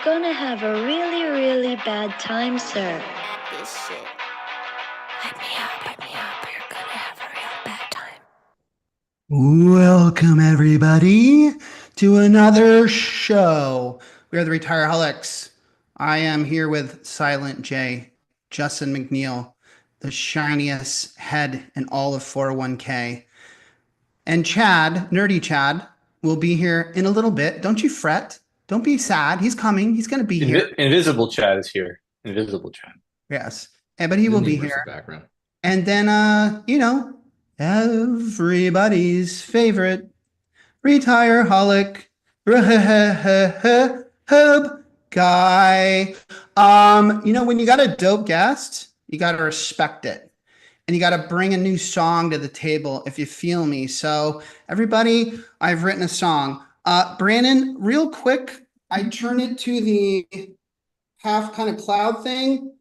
gonna have a really, really bad time, sir. This shit. Hype me up. You're gonna have a real bad time. Welcome, everybody, to another show. We are the Retireholics. I am here with Silent J, Justin McNeil, the shiniest head in all of 401k. And Chad, Nerdy Chad, will be here in a little bit. Don't you fret. Don't be sad. He's coming. He's going to be here. Invisible Chad is here. Invisible Chad. Yes. But he will be here. Background. And then, everybody's favorite Retireholic hub guy. When you got a dope guest, you got to respect it. And you got to bring a new song to the table, if you feel me. So everybody, I've written a song. Brandon, real quick, I turn it to the half kind of cloud thing.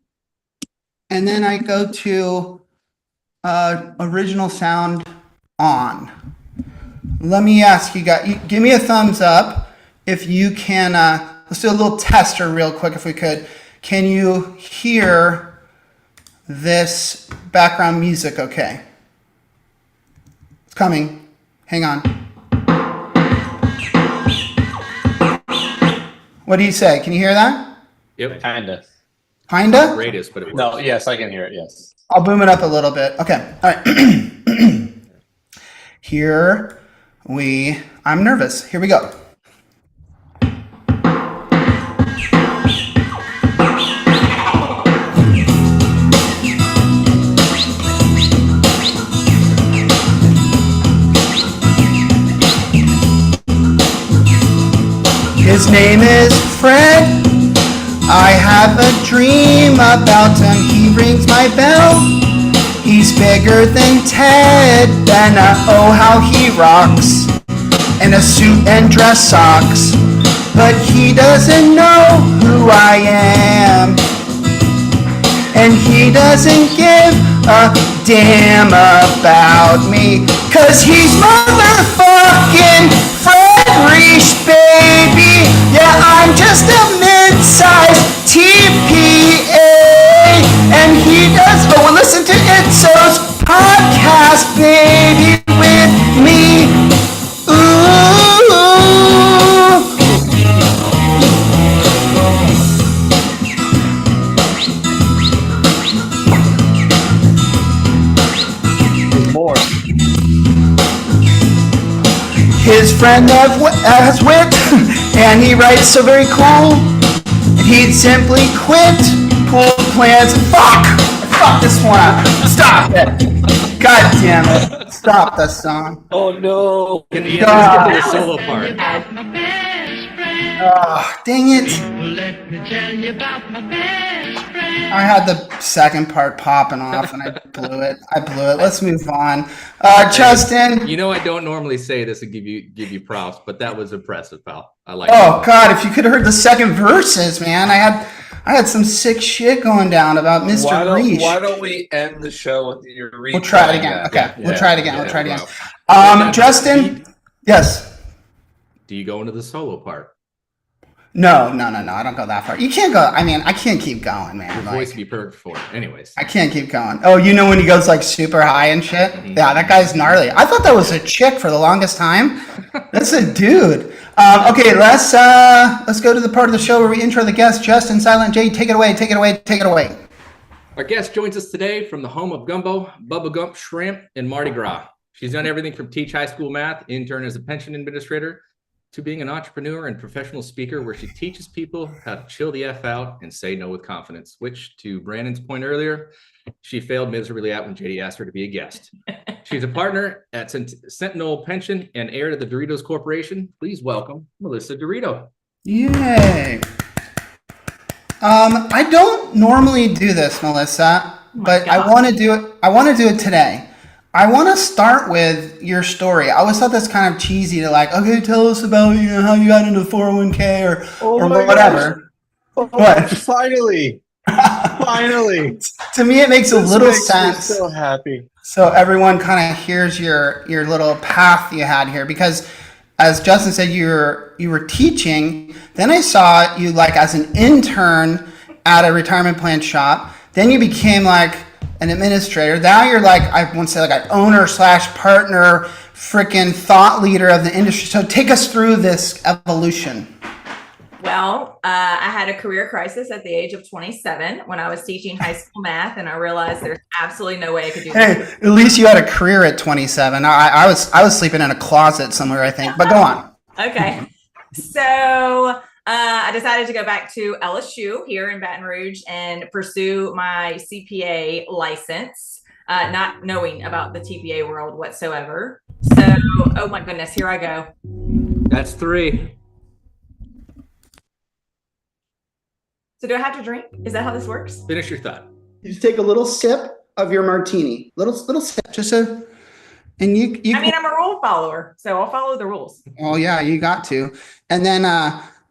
And then I go to original sound on. Let me ask you guys, give me a thumbs up if you can. Let's do a little tester real quick if we could. Can you hear this background music okay? It's coming. Hang on. What do you say? Can you hear that? Yep. Kinda. Kinda? Greatest, but it works. No, yes, I can hear it, yes. I'll boom it up a little bit. Okay. All right. I'm nervous. Here we go. His name is Fred. I have a dream about him. He rings my bell. He's bigger than Ted. Then oh how he rocks in a suit and dress socks. But he doesn't know who I am. And he doesn't give a damn about me. 'Cause he's motherfucking Fred Reach, baby. Yeah, I'm just a mid-sized TPA. And he does, listen to Itzo's podcast, baby, with me. Ooh. More. His friend has wit, and he writes so very cool. He'd simply quit, pull plans. Fuck this one up. Stop it. God damn it. Stop the song. Oh no. Can you just get to the solo part? Oh, dang it. I had the second part popping off and I blew it. Let's move on. Justin. You know I don't normally say this and give you props, but that was impressive, pal. I like Oh God, if you could have heard the second verses, man. I had some sick shit going down about Mr. Reach. Why don't we end the show with your reach? We'll try it again. Okay. Yeah. We'll try it again. Wow. Justin. Yes. Do you go into the solo part? No. I don't go that far. You can't go. I mean, I can't keep going, man. Your voice would be perfect for it. Anyways. I can't keep going. Oh, you know when he goes like super high and shit? Mm-hmm. Yeah, that guy's gnarly. I thought that was a chick for the longest time. That's a dude. Okay, let's go to the part of the show where we intro the guest. Justin, Silent J, take it away. Our guest joins us today from the home of Gumbo, Bubba Gump Shrimp, and Mardi Gras. She's done everything from teach high school math, intern as a pension administrator, to being an entrepreneur and professional speaker where she teaches people how to chill the F out and say no with confidence, which, to Brandon's point earlier, she failed miserably at when JD asked her to be a guest. She's a partner at Sentinel Pension and heir to the Doritos Corporation. Please welcome Melissa Terito. Yay. I don't normally do this, Melissa, but I want to do it. I want to do it today. I want to start with your story. I always thought that's kind of cheesy to like, okay, tell us about how you got into 401k or whatever. What? Finally. To me, it makes a little sense. So happy. So everyone kind of hears your little path you had here, because as Justin said, you were teaching. Then I saw you like as an intern at a retirement plan shop. Then you became like an administrator. Now you're like, I want to say like an owner / partner, freaking thought leader of the industry. So take us through this evolution. Well, I had a career crisis at the age of 27 when I was teaching high school math, and I realized there's absolutely no way I could do Hey, this. at least you had a career at 27. I was sleeping in a closet somewhere, I think. But go on. Okay. So I decided to go back to LSU here in Baton Rouge and pursue my CPA license, not knowing about the TPA world whatsoever. So, oh my goodness, here I go. That's 3. So do I have to drink? Is that how this works? Finish your thought. You just take a little sip of your martini. Little sip. And you I mean, I'm a rule follower, so I'll follow the rules. Oh yeah, you got to. And then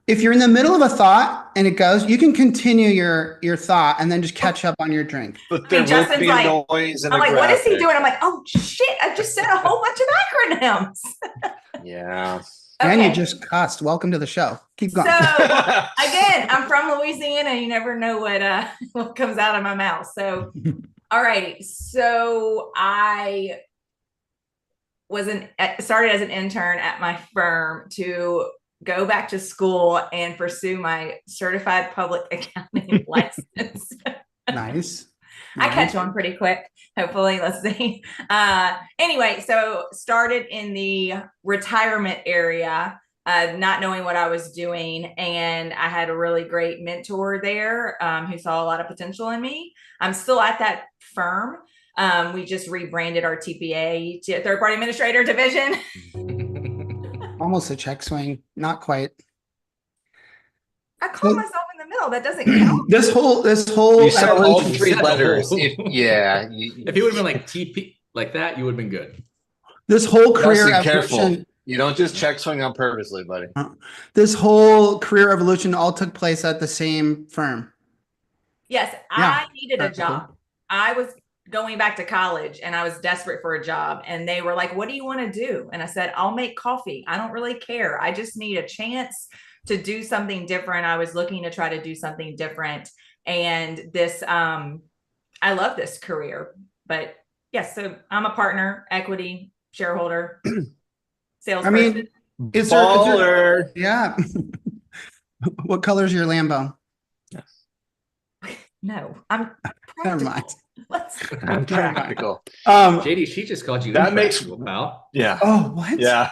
if you're in the middle of a thought and it goes, you can continue your thought and then just catch up on your drink. But there Justin's won't be like- noise and I'm a like, what is he graphic. doing? I'm like, oh shit, I just said a whole bunch of acronyms. Yeah. And you Okay. just cussed. Welcome to the show. Keep going. So again, I'm from Louisiana. You never know what comes out of my mouth. So, all righty. So I started as an intern at my firm to go back to school and pursue my certified public accounting license. Nice. I catch on pretty quick. Hopefully, let's see. Anyway, so started in the retirement area, not knowing what I was doing. And I had a really great mentor there who saw a lot of potential in me. I'm still at that firm. We just rebranded our TPA to third party administrator division. Almost a check swing. Not quite. I call myself in the middle. That doesn't count. This whole You said all evolution- 3 said the letters. whole- Yeah. If you would have been like TP like that, you would have been good. this whole career Justin, careful. evolution. You don't just check swing on purposely, buddy. This whole career evolution all took place at the same firm. Yes, Yeah. I needed a job. I was going back to college and I was desperate for a job. And they were like, what do you want to do? And I said, I'll make coffee. I don't really care. I just need a chance to do something different. I was looking to try to do something different. And this, I love this career. But yes, so I'm a partner, equity, shareholder, salesperson. I mean, is there, Baller. yeah. What color is your Lambo? No, I'm Never mind. practical. Let's I'm practical. JD, she just called you. That makes- impractical, pal. Yeah. Oh, what? Yeah.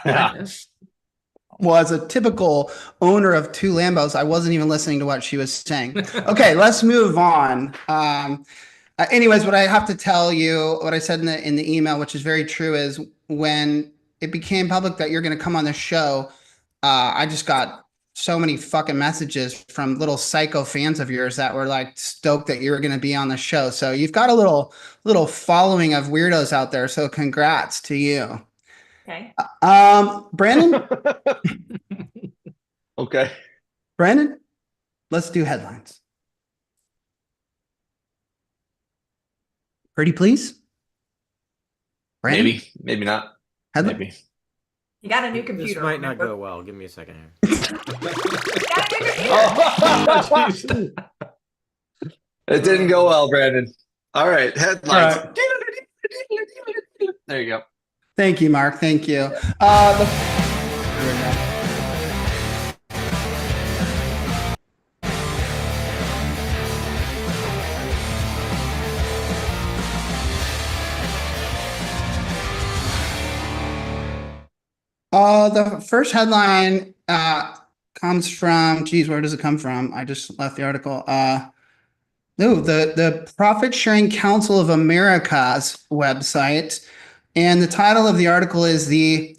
Well, as a typical owner of 2 Lambos, I wasn't even listening to what she was saying. Okay, let's move on. Anyways, what I have to tell you, what I said in the email, which is very true, is when it became public that you're going to come on the show, I just got so many fucking messages from little psycho fans of yours that were like stoked that you were going to be on the show. So you've got a little following of weirdos out there. So congrats to you. okay. Brandon, Okay. let's do headlines. Pretty please. Brandon? Maybe. Maybe not. Headline? Maybe. You got a new computer. This might not remember? go well. Give me a second here. You got a new computer. Oh, it didn't go well, Brandon. All right. Headlines. All There you go. Thank you, Mark. Thank you. There we go. The first headline comes from, geez, where does it come from? I just left the article. No, the Profit Sharing Council of America's website. And the title of the article is the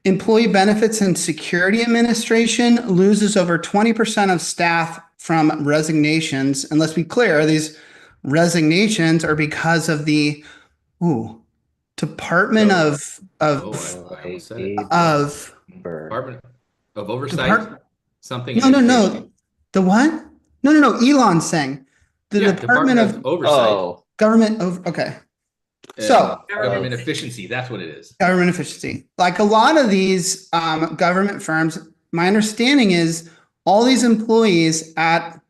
Employee Benefits and Security Administration loses over 20% of staff from resignations. And let's be clear, these resignations are because of the Department of I almost said it. Department of Oversight. Something. No. The what? No. Elon's saying the Yeah, Department of Oversight. Oh. Government over. Okay. So Government efficiency, that's what it is. government efficiency. Like a lot of these government firms, my understanding is all these employees at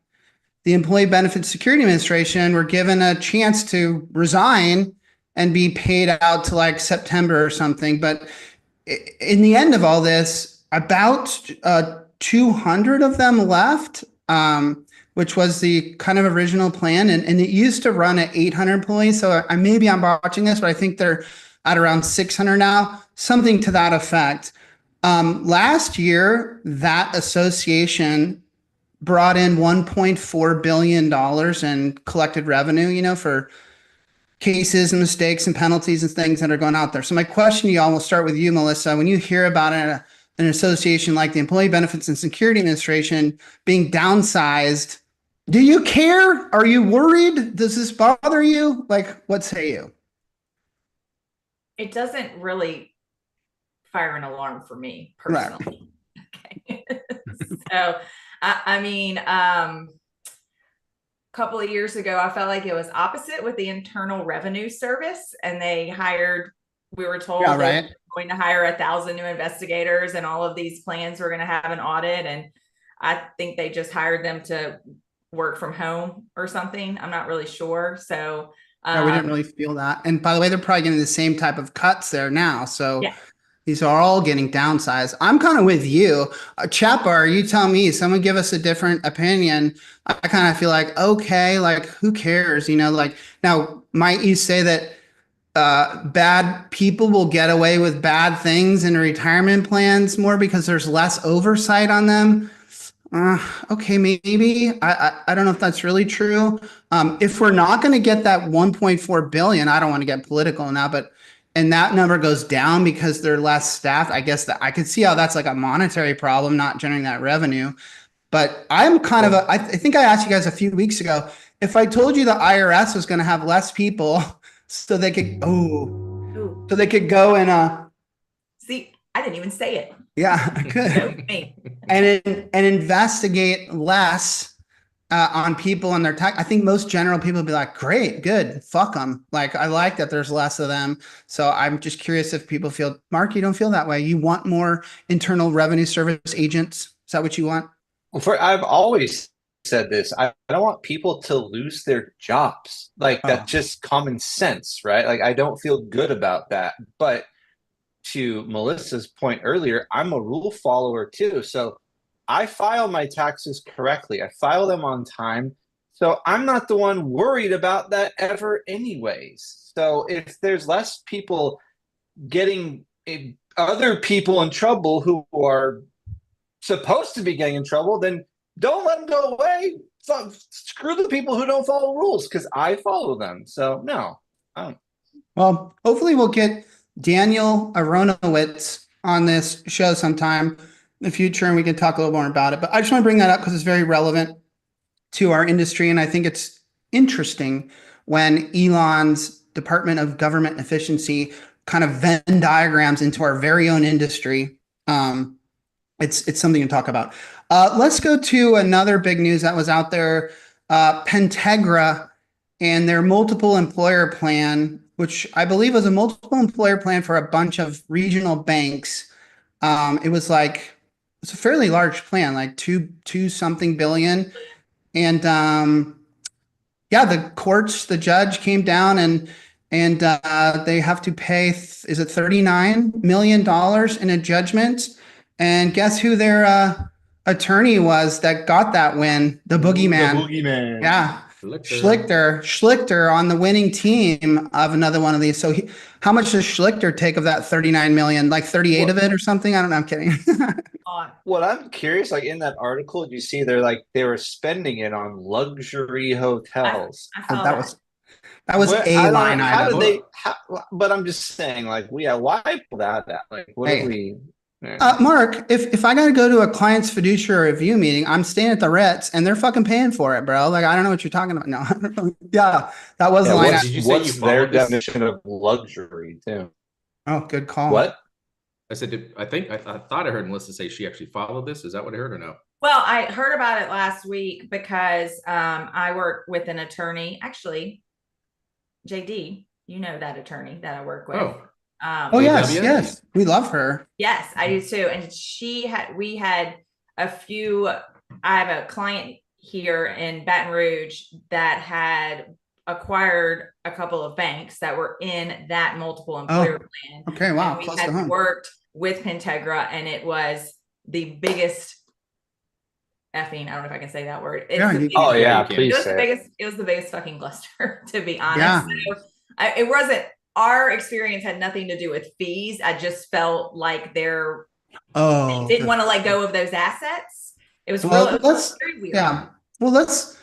the Employee Benefits Security Administration were given a chance to resign and be paid out to like September or something. But in the end of all this, about 200 of them left, which was the kind of original plan. And it used to run at 800 employees. So maybe I'm botching this, but I think they're at around 600 now, something to that effect. Last year, that association brought in $1.4 billion in collected revenue, for cases and mistakes and penalties and things that are going out there. So my question to y'all will start with you, Melissa. When you hear about an association like the Employee Benefits and Security Administration being downsized, do you care? Are you worried? Does this bother you? Like, what say you? It doesn't really fire an alarm for me personally. Right. Okay. So, I mean, a couple of years ago, I felt like it was opposite with the Internal Revenue Service, and we were told they were going to hire 1,000 new investigators, and all of these plans were going to have an audit. And I think they just hired them to work from home or something. I'm not really sure. So yeah, we didn't really feel that. And by the way, they're probably getting the same type of cuts there now. So yeah. These are all getting downsized. I'm kind of with you. Chapar, you tell me, someone give us a different opinion. I kind of feel like, okay, like who cares? Like now, might you say that bad people will get away with bad things in retirement plans more because there's less oversight on them? Okay, maybe. I don't know if that's really true. If we're not going to get that 1.4 billion, I don't want to get political now, and that number goes down because they're less staffed, I guess that I could see how that's like a monetary problem, not generating that revenue. But I'm kind of I think I asked you guys a few weeks ago, if I told you the IRS was going to have less people so they could, so they could go and, see, I didn't even say it. Yeah, good. and investigate less on people and their tax. I think most general people would be like, great, good, fuck them. Like, I like that there's less of them. So I'm just curious if people feel, Mark, you don't feel that way. You want more Internal Revenue Service agents? Is that what you want? Well, I've always said this. I don't want people to lose their jobs. Like that's just common sense, right? Like I don't feel good about that. But to Melissa's point earlier, I'm a rule follower too. So I file my taxes correctly. I file them on time. So I'm not the one worried about that ever anyways. So if there's less people getting other people in trouble who are supposed to be getting in trouble, then don't let them go away. So screw the people who don't follow rules because I follow them. So no, I don't. Well, hopefully we'll get Daniel Aronowitz on this show sometime in the future, and we can talk a little more about it. But I just want to bring that up because it's very relevant to our industry. And I think it's interesting when Elon's Department of Government Efficiency kind of Venn diagrams into our very own industry. It's something to talk about. Let's go to another big news that was out there, Pentegra and their multiple employer plan, which I believe was a multiple employer plan for a bunch of regional banks. It's a fairly large plan, like two something billion. And the judge came down and they have to pay, is it $39 million in a judgment? And guess who their attorney was that got that win? The boogeyman. The boogeyman. Yeah. Schlichter on the winning team of another one of these. So how much does Schlichter take of that 39 million? Like 38 of it or something? I don't know. I'm kidding. What I'm curious, like in that article, you see they were spending it on luxury hotels. That was a line item. But I'm just saying, why pull that out? Like, what did we? Mark, if I got to go to a client's fiduciary review meeting, I'm staying at the Ritz and they're fucking paying for it, bro. Like, I don't know what you're talking about. No, yeah, that was the line. What's their definition of luxury too? Oh, good call. What? I said, I thought I heard Melissa say she actually followed this. Is that what I heard or no? Well, I heard about it last week because I work with an attorney, actually, JD. You know that attorney that I work with. Oh. Oh, yes, AW? yes. We love her. Yes, I do too. And we had a few, I have a client here in Baton Rouge that had acquired a couple of banks that were in that multiple employer plan. Okay, wow. And we Close to had home. worked with Pentegra, and it was the biggest effing, I don't know if I can say that word. It's Yeah, the you- biggest- Oh yeah, you can. please it was the say it. biggest, it was the biggest fucking cluster, to be honest. Yeah. So, it wasn't, our experience had nothing to do with fees. I just felt like they didn't want to let go of those assets. It was Well, it was let's- very weird. Yeah. Well, let's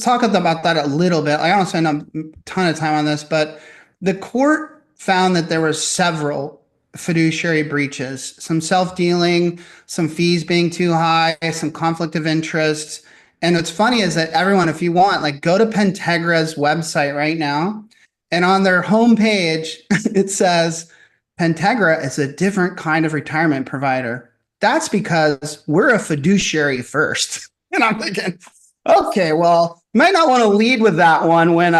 talk about that a little bit. I don't spend a ton of time on this, but the court found that there were several fiduciary breaches, some self-dealing, some fees being too high, some conflict of interest. And what's funny is that everyone, if you want, like, go to Pentegra's website right now, and on their homepage, it says Pentegra is a different kind of retirement provider. That's because we're a fiduciary first. And I'm thinking, okay, well, you might not want to lead with that one when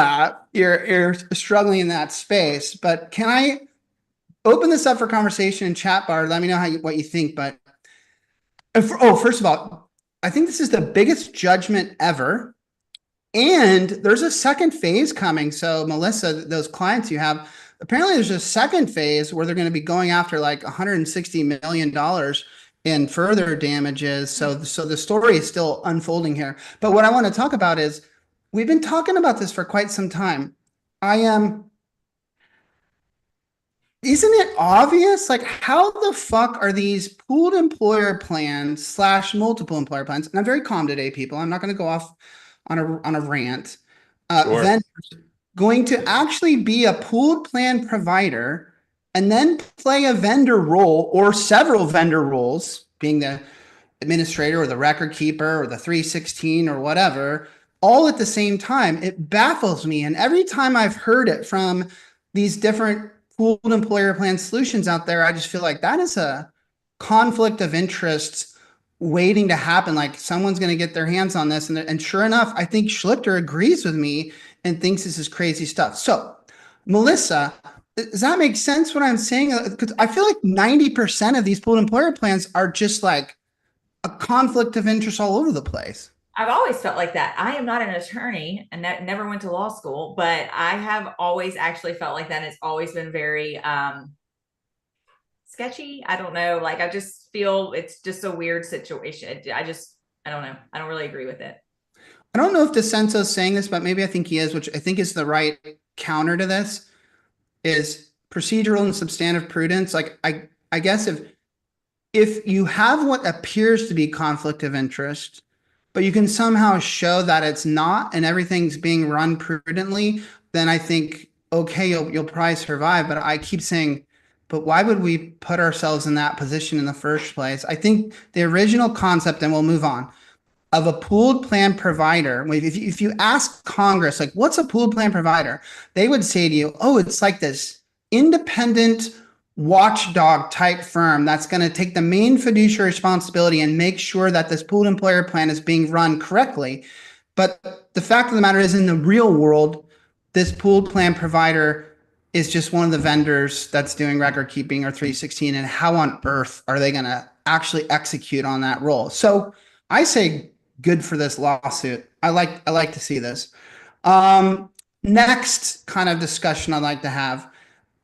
you're struggling in that space. But can I open this up for conversation in chat bar? Let me know what you think. But first of all, I think this is the biggest judgment ever. And there's a second phase coming. So Melissa, those clients you have, apparently there's a second phase where they're going to be going after like $160 million in further damages. So the story is still unfolding here. But what I want to talk about is, we've been talking about this for quite some time. Isn't it obvious? Like, how the fuck are these pooled employer plans / multiple employer plans? And I'm very calm today, people. I'm not going to go off on a rant. Sure. Vendors going to actually be a pooled plan provider and then play a vendor role or several vendor roles, being the administrator or the record keeper or the 316 or whatever, all at the same time. It baffles me. And every time I've heard it from these different pooled employer plan solutions out there, I just feel like that is a conflict of interest waiting to happen. Like, someone's going to get their hands on this. And sure enough, I think Schlichter agrees with me and thinks this is crazy stuff. So, Melissa, does that make sense what I'm saying? Because I feel like 90% of these pooled employer plans are just like a conflict of interest all over the place. I've always felt like that. I am not an attorney and that never went to law school, but I have always actually felt like that. It's always been very sketchy. I don't know. Like, I just feel it's just a weird situation. I don't know. I don't really agree with it. I don't know if DeCenso's saying this, but maybe I think he is, which I think is the right counter to this, is procedural and substantive prudence. Like, I guess if you have what appears to be conflict of interest, but you can somehow show that it's not and everything's being run prudently, then I think, okay, you'll probably survive. But I keep saying, but why would we put ourselves in that position in the first place? I think the original concept, and we'll move on, of a pooled plan provider, if you ask Congress, like, what's a pooled plan provider? They would say to you, oh, it's like this independent watchdog type firm that's going to take the main fiduciary responsibility and make sure that this pooled employer plan is being run correctly. But the fact of the matter is, in the real world, this pooled plan provider is just one of the vendors that's doing record keeping or 316. And how on earth are they going to actually execute on that role? So I say good for this lawsuit. I like to see this. Next kind of discussion I'd like to have.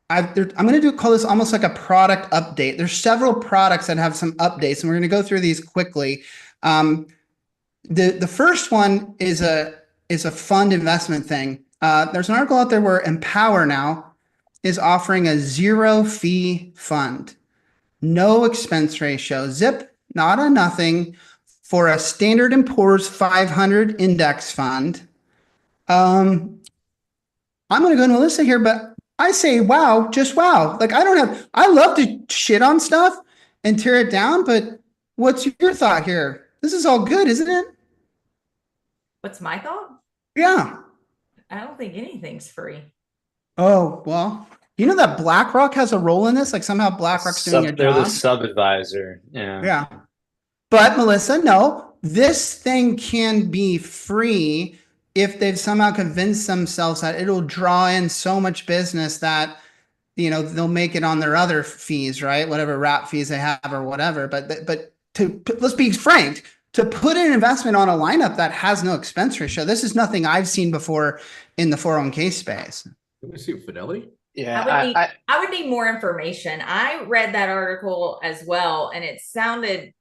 I'm going to call this almost like a product update. There's several products that have some updates, and we're going to go through these quickly. The first one is a fund investment thing. There's an article out there where Empower now is offering a zero fee fund, no expense ratio, zip, not a nothing, for a Standard & Poor's 500 index fund. I'm going to go to Melissa here, but I say, wow, just wow. Like, I love to shit on stuff and tear it down, but what's your thought here? This is all good, isn't it? What's my thought? Yeah. I don't think anything's free. Oh, well, you know that BlackRock has a role in this? Like, somehow BlackRock's doing a They're the job. sub-advisor. Yeah. Yeah. But Melissa, no, this thing can be free if they've somehow convinced themselves that it'll draw in so much business that, they'll make it on their other fees, right? Whatever wrap fees they have or whatever. But let's be frank, to put an investment on a lineup that has no expense ratio, this is nothing I've seen before in the 401k space. Let me see Fidelity. Yeah, I would need more information. I read that article as well, and it sounded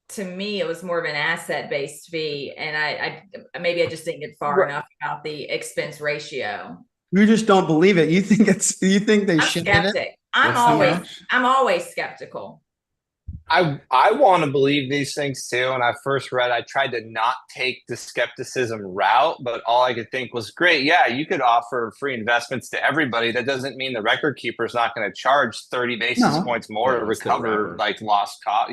to me it was more of an asset-based fee, and I maybe I just didn't get far enough about the expense ratio. You just don't believe it. You think they I'm shifted skeptic. it? I'm always skeptical. I want to believe these things too. When I first read, I tried to not take the skepticism route, but all I could think was, great, yeah, you could offer free investments to everybody. That doesn't mean the record keeper is not going to charge 30 basis points more to recover like lost cost,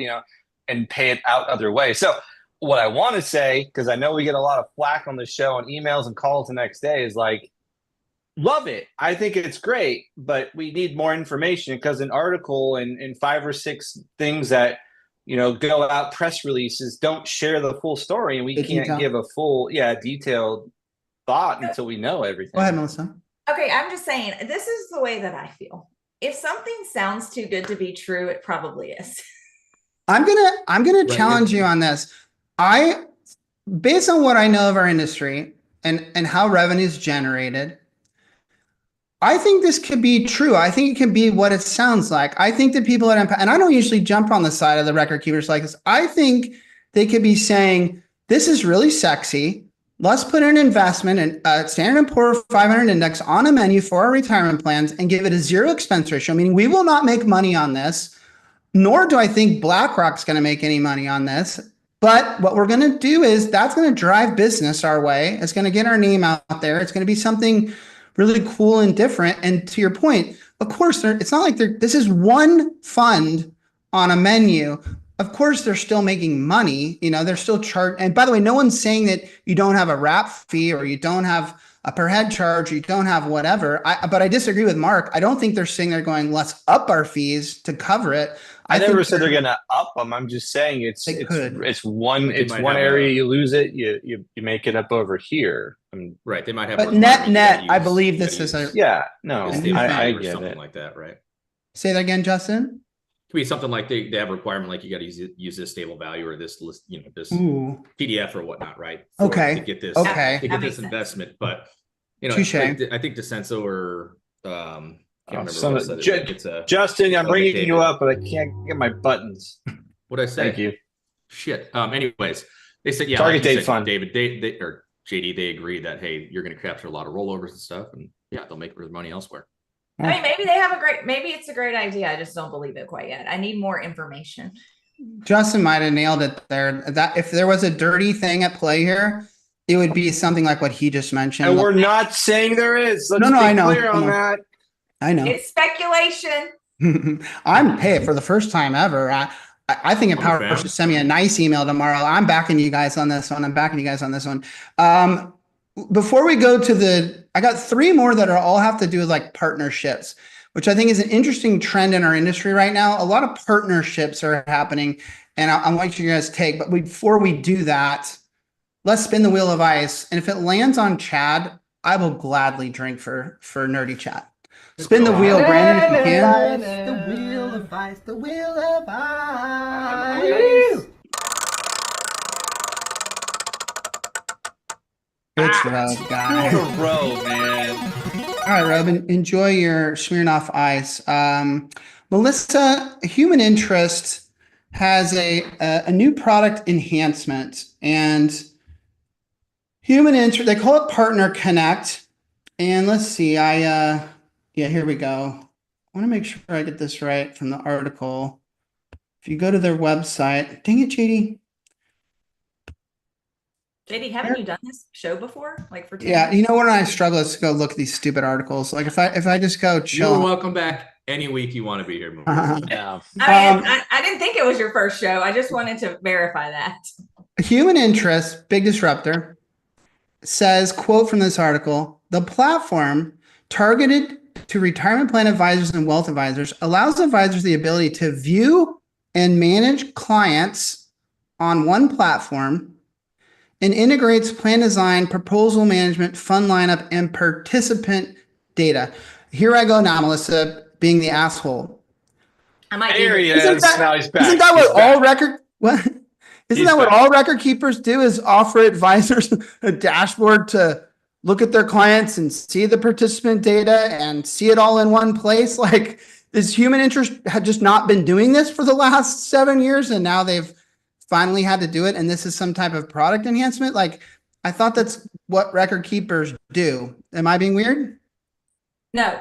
and pay it out other way. So what I want to say, because I know we get a lot of flack on the show and emails and calls the next day, is like, love it. I think it's great, but we need more information, because an article and 5 or 6 things that, go out, press releases, don't share the full story, and we can't give a full, detailed thought until we know everything. Go ahead, Melissa. Okay, I'm just saying, this is the way that I feel. If something sounds too good to be true, it probably is. I'm gonna challenge you on this. Based on what I know of our industry and how revenue is generated, I think this could be true. I think it can be what it sounds like. I think that people at and I don't usually jump on the side of the record keepers like this. I think they could be saying, this is really sexy. Let's put an investment in a Standard & Poor's 500 index on a menu for our retirement plans and give it a 0 expense ratio, meaning we will not make money on this, nor do I think BlackRock's going to make any money on this. But what we're going to do is that's going to drive business our way. It's going to get our name out there. It's going to be something really cool and different. And to your point, of course, it's not like this is one fund on a menu. Of course, they're still making money. They're still charged. And by the way, no one's saying that you don't have a wrap fee or you don't have a per head charge, or you don't have whatever. But I disagree with Mark. I don't think they're sitting there going, let's up our fees to cover it. I never said they're going to up them. I'm just saying it's one area you lose it, you make it up over here. Right. They might have. But net, I believe this is I get something it. like that, right? Say that again, Justin. Could be something like they have a requirement like you got to use this stable value or this list, this PDF or whatnot, right? To get this. Okay. To get this investment, but Touche. I think DeCenso or Justin, I'm bringing you up, but I can't get my buttons. What'd I say? Thank you. Shit. Anyways, they said, target date fund. David, they or JD, they agree that, hey, you're going to capture a lot of rollovers and stuff, and they'll make their money elsewhere. I mean, maybe it's a great idea. I just don't believe it quite yet. I need more information. Justin might have nailed it there. That if there was a dirty thing at play here, it would be something like what he just mentioned. And we're not saying there is. Let's be I know. Clear on that. I know. It's speculation. For the first time ever. I think Empower should send me a nice email tomorrow. I'm backing you guys on this one. Before we go to I got 3 more that all have to do with like partnerships, which I think is an interesting trend in our industry right now. A lot of partnerships are happening, and I want you guys to take. But before we do that, let's spin the wheel of ice. And if it lands on Chad, I will gladly drink for nerdy chat. Spin the wheel, Brandon, if you can. The wheel of ice, the wheel of ice. Good throw, guy. Row, man. All right, Robin, enjoy your Smirnoff Ice. Melissa, Human Interest has a new product enhancement, and Human Interest, they call it Partner Connect. And let's see, here we go. I want to make sure I get this right from the article. If you go to their website, dang it, JD. JD, haven't you done this show before? Like for 10 Yeah, years? when I struggle is to go look at these stupid articles. Like if I just go chill. You're welcome back any week you want to be here. Yeah. I didn't think it was your first show. I just wanted to verify that. Human Interest, big disruptor, says, quote from this article, the platform targeted to retirement plan advisors and wealth advisors allows advisors the ability to view and manage clients on one platform and integrates plan design, proposal management, fund lineup, and participant data. Here I go now, Melissa, being the asshole. I might There be. he is. Now he's back. Isn't that He's what back. all record? What? Isn't He's that what back. all record keepers do? Is offer advisors a dashboard to look at their clients and see the participant data and see it all in one place? Like, is human interest had just not been doing this for the last 7 years, and now they've finally had to do it, and this is some type of product enhancement? Like, I thought that's what record keepers do. Am I being weird? No.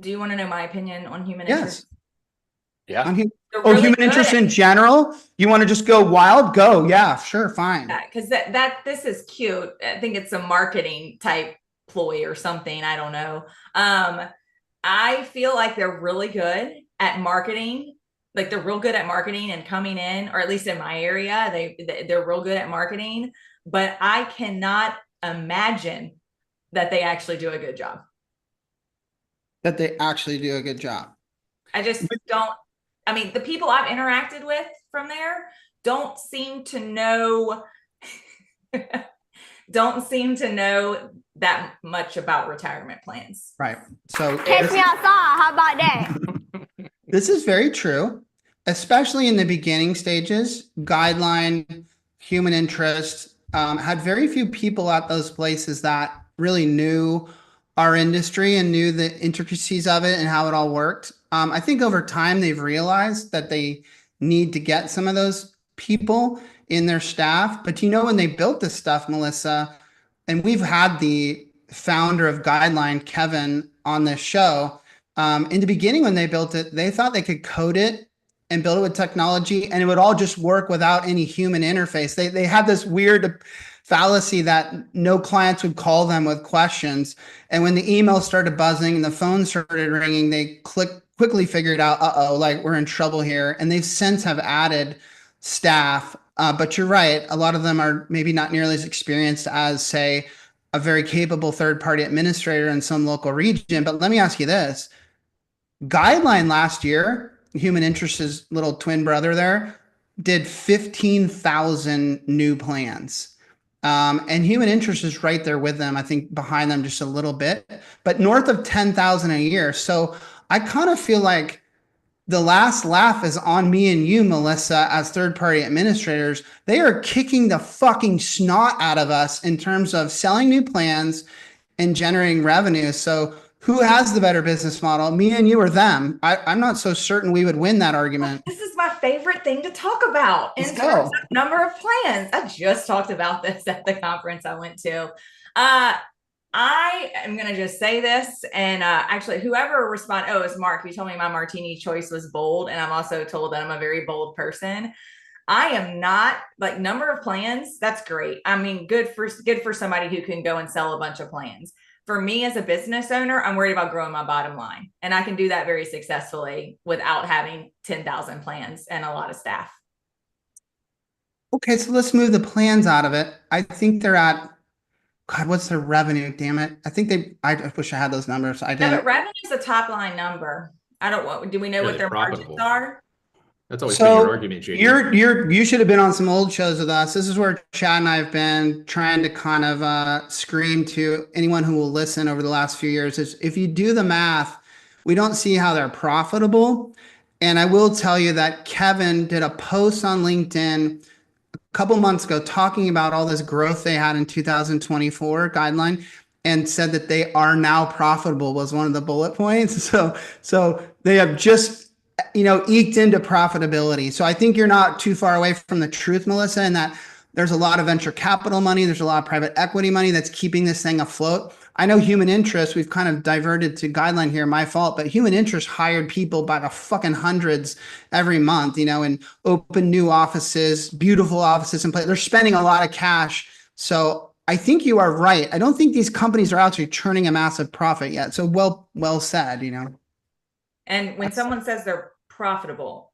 Do you want to know my opinion on human interest? Yeah. On They're oh, really human good interest at- in general? You want to just go wild? Go. Yeah, sure, fine. because this is cute. I think it's a marketing type ploy or something. I don't know. I feel like they're really good at marketing. Like they're real good at marketing and coming in, or at least in my area, they're real good at marketing. But I cannot imagine that they actually do a good job. That they actually do a good job. I just don't. I mean, the people I've interacted with from there don't seem to know that much about retirement plans. Right. So Catch me outside. How about that? this is very true, especially in the beginning stages. Guideline, human interest, had very few people at those places that really knew our industry and knew the intricacies of it and how it all worked. I think over time they've realized that they need to get some of those people in their staff. But when they built this stuff, Melissa, and we've had the founder of Guideline, Kevin, on this show. In the beginning, when they built it, they thought they could code it and build it with technology, and it would all just work without any human interface. They had this weird fallacy that no clients would call them with questions. And when the emails started buzzing and the phone started ringing, they quickly figured out, like we're in trouble here. And they've since have added staff. But you're right. A lot of them are maybe not nearly as experienced as, say, a very capable third-party administrator in some local region. But let me ask you this. Guideline last year, human interest's little twin brother there, did 15,000 new plans. And human interest is right there with them, I think behind them just a little bit, but north of 10,000 a year. So I kind of feel like the last laugh is on me and you, Melissa, as third-party administrators. They are kicking the fucking snot out of us in terms of selling new plans and generating revenue. So who has the better business model, me and you or them? I'm not so certain we would win that argument. This is my favorite thing to talk about in terms of number of plans. I just talked about this at the conference I went to. I am going to just say this, and actually whoever responded, it was Mark, he told me my martini choice was bold, and I'm also told that I'm a very bold person. I am not, like, number of plans, that's great. I mean, good for somebody who can go and sell a bunch of plans. For me as a business owner, I'm worried about growing my bottom line. And I can do that very successfully without having 10,000 plans and a lot of staff. Okay, so let's move the plans out of it. I think they're at, God, what's their revenue? Damn it. I wish I had those numbers. I didn't. No, but revenue is a top line number. Do we know what their margins are? That's always been your argument, JD. You should have been on some old shows with us. This is where Chad and I have been trying to kind of scream to anyone who will listen over the last few years. Is if you do the math, we don't see how they're profitable. And I will tell you that Kevin did a post on LinkedIn a couple months ago talking about all this growth they had in 2024 Guideline, and said that they are now profitable was one of the bullet points. So they have just eked into profitability. So I think you're not too far away from the truth, Melissa, in that there's a lot of venture capital money. There's a lot of private equity money that's keeping this thing afloat. I know human interest, we've kind of diverted to Guideline here, my fault, but human interest hired people by the fucking hundreds every month, and open new offices, beautiful offices in place. They're spending a lot of cash. So I think you are right. I don't think these companies are actually churning a massive profit yet. So well said, And when someone says they're profitable,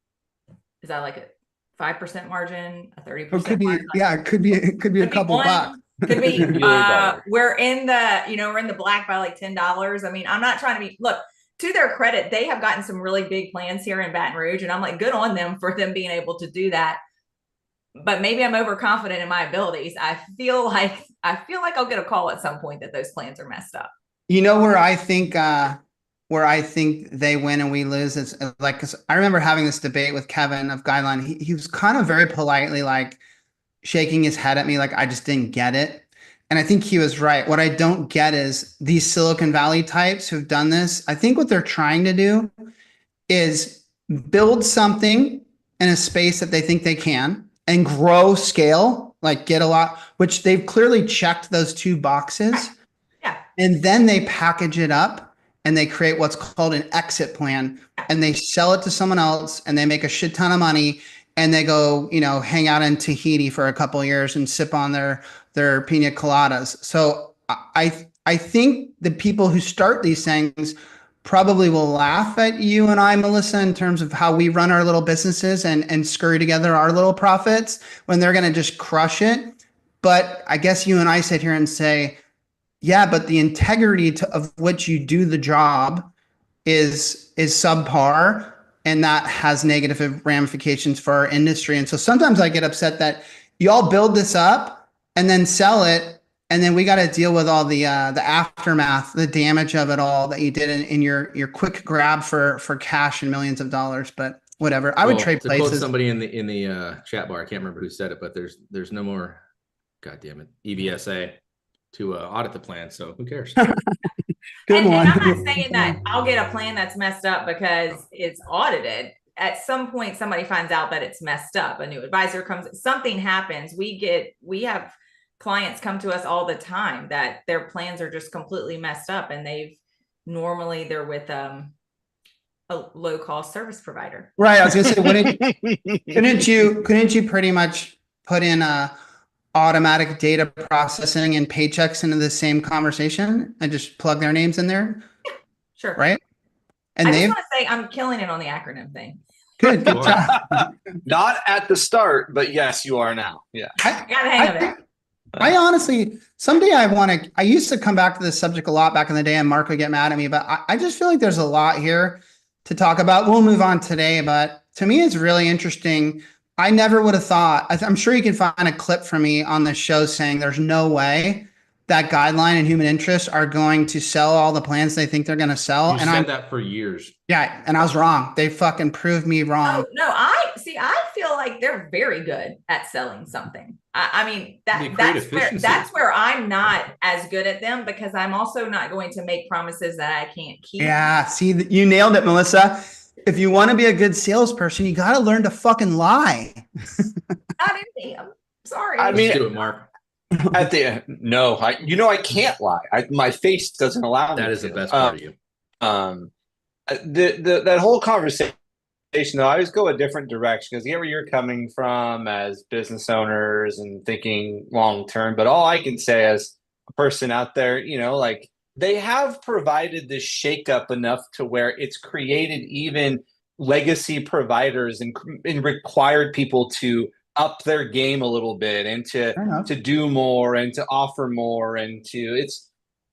is that like a 5% margin, a 30% margin? It could be a couple bucks. Could be we're in the black by like $10. I mean, I'm not trying to look, to their credit, they have gotten some really big plans here in Baton Rouge, and I'm like, good on them for them being able to do that. but maybe I'm overconfident in my abilities. I feel like I'll get a call at some point that those plans are messed up. You know where I think they win and we lose is like, 'cause I remember having this debate with Kevin of Guideline. He was kind of very politely like shaking his head at me like I just didn't get it. And I think he was right. What I don't get is these Silicon Valley types who've done this. I think what they're trying to do is build something in a space that they think they can and grow scale, like get a lot, which they've clearly checked those two boxes. Yeah. And then they package it up and they create what's called an exit plan and they sell it to someone else and they make a shit ton of money and they go, hang out in Tahiti for a couple of years and sip on their pina coladas. So I think the people who start these things probably will laugh at you and I, Melissa, in terms of how we run our little businesses and scurry together our little profits when they're going to just crush it. But I guess you and I sit here and say, yeah, but the integrity of which you do the job is subpar, and that has negative ramifications for our industry. And so sometimes I get upset that y'all build this up and then sell it, and then we got to deal with all the aftermath, the damage of it all that you did in your quick grab for cash and millions of dollars. But whatever, I would trade to quote places. somebody in the chat bar, I can't remember who said it, but there's no more, God damn it, EBSA to audit the plan. So who cares? Good and one. I'm not saying that I'll get a plan that's messed up because it's audited. At some point, somebody finds out that it's messed up. A new advisor comes, something happens. We have clients come to us all the time that their plans are just completely messed up, and they're with a low cost service provider. Right. I was gonna say, couldn't you pretty much put in automatic data processing and paychecks into the same conversation and just plug their names in there? Sure. Right. And I just want to say I'm killing it on the acronym thing. Good job. Not at the start, but yes, you are now. Yeah. I got the hang of it. I honestly, someday I used to come back to this subject a lot back in the day and Mark would get mad at me, but I just feel like there's a lot here to talk about. We'll move on today, but to me, it's really interesting. I never would have thought, I'm sure you can find a clip from me on the show saying there's no way that Guideline and Human Interest are going to sell all the plans they think they're going to sell. You said that for years. Yeah. And I was wrong. They fucking proved me wrong. No, I feel like they're very good at selling something. I mean, that's where I'm not as good at them, because I'm also not going to make promises that I can't keep. Yeah. See, you nailed it, Melissa. If you want to be a good salesperson, you got to learn to fucking lie. Not in me. I'm sorry. I mean, Let's do it, Mark. I can't lie. My face doesn't allow me. That is the best part of you. That whole conversation, though, I always go a different direction because I get where you're coming from as business owners and thinking long term. But all I can say as a person out there, like, they have provided this shakeup enough to where it's created even legacy providers and required people to up their game a little bit and to do more and to offer more and it's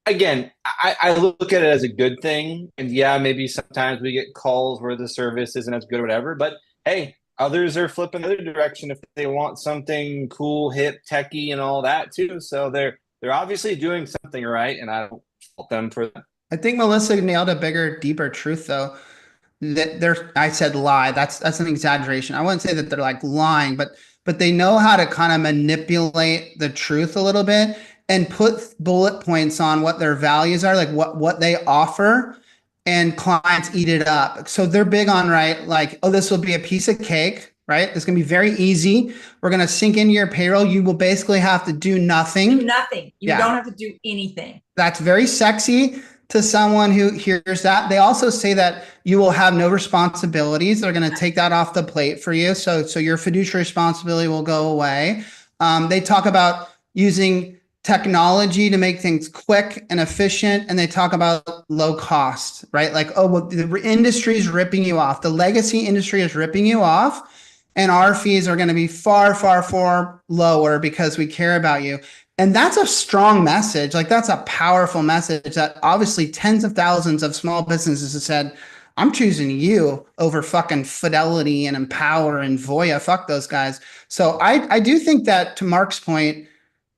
again, I look at it as a good thing. And yeah, maybe sometimes we get calls where the service isn't as good or whatever, but hey, others are flipping the other direction if they want something cool, hip, techie and all that too. So they're obviously doing something right, and I don't fault them for that. I think Melissa nailed a bigger, deeper truth though. That I said lie. That's an exaggeration. I wouldn't say that they're like lying, but they know how to kind of manipulate the truth a little bit and put bullet points on what their values are, like what they offer, and clients eat it up. So they're big on, right, like, oh, this will be a piece of cake, right? It's going to be very easy. We're going to sink into your payroll. You will basically have to do nothing. Do nothing. You don't have to do anything. That's very sexy to someone who hears that. They also say that you will have no responsibilities. They're going to take that off the plate for you. So your fiduciary responsibility will go away. They talk about using technology to make things quick and efficient. And they talk about low cost, right? Like, oh, well, the industry is ripping you off. The legacy industry is ripping you off. And our fees are going to be far, far, far lower because we care about you. And that's a strong message. Like, that's a powerful message that obviously tens of thousands of small businesses have said, I'm choosing you over fucking Fidelity and Empower and Voya. Fuck those guys. So I do think that, to Mark's point,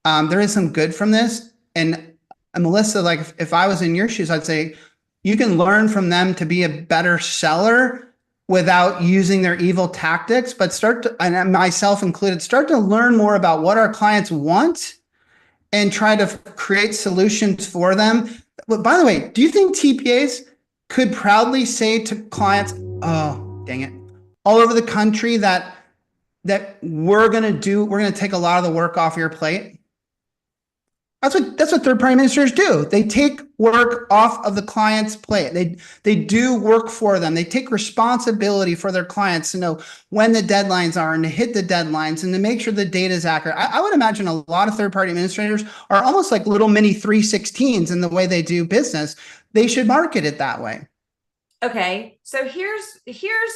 there is some good from this. And Melissa, like if I was in your shoes, I'd say you can learn from them to be a better seller without using their evil tactics, but start to, and myself included, start to learn more about what our clients want and try to create solutions for them. But by the way, do you think TPAs could proudly say to clients, oh, dang it, all over the country that we're going to take a lot of the work off your plate? That's what third-party administrators do. They take work off of the client's plate. They do work for them. They take responsibility for their clients to know when the deadlines are and to hit the deadlines and to make sure the data is accurate. I would imagine a lot of third-party administrators are almost like little mini 316s in the way they do business. They should market it that way. Okay, so here's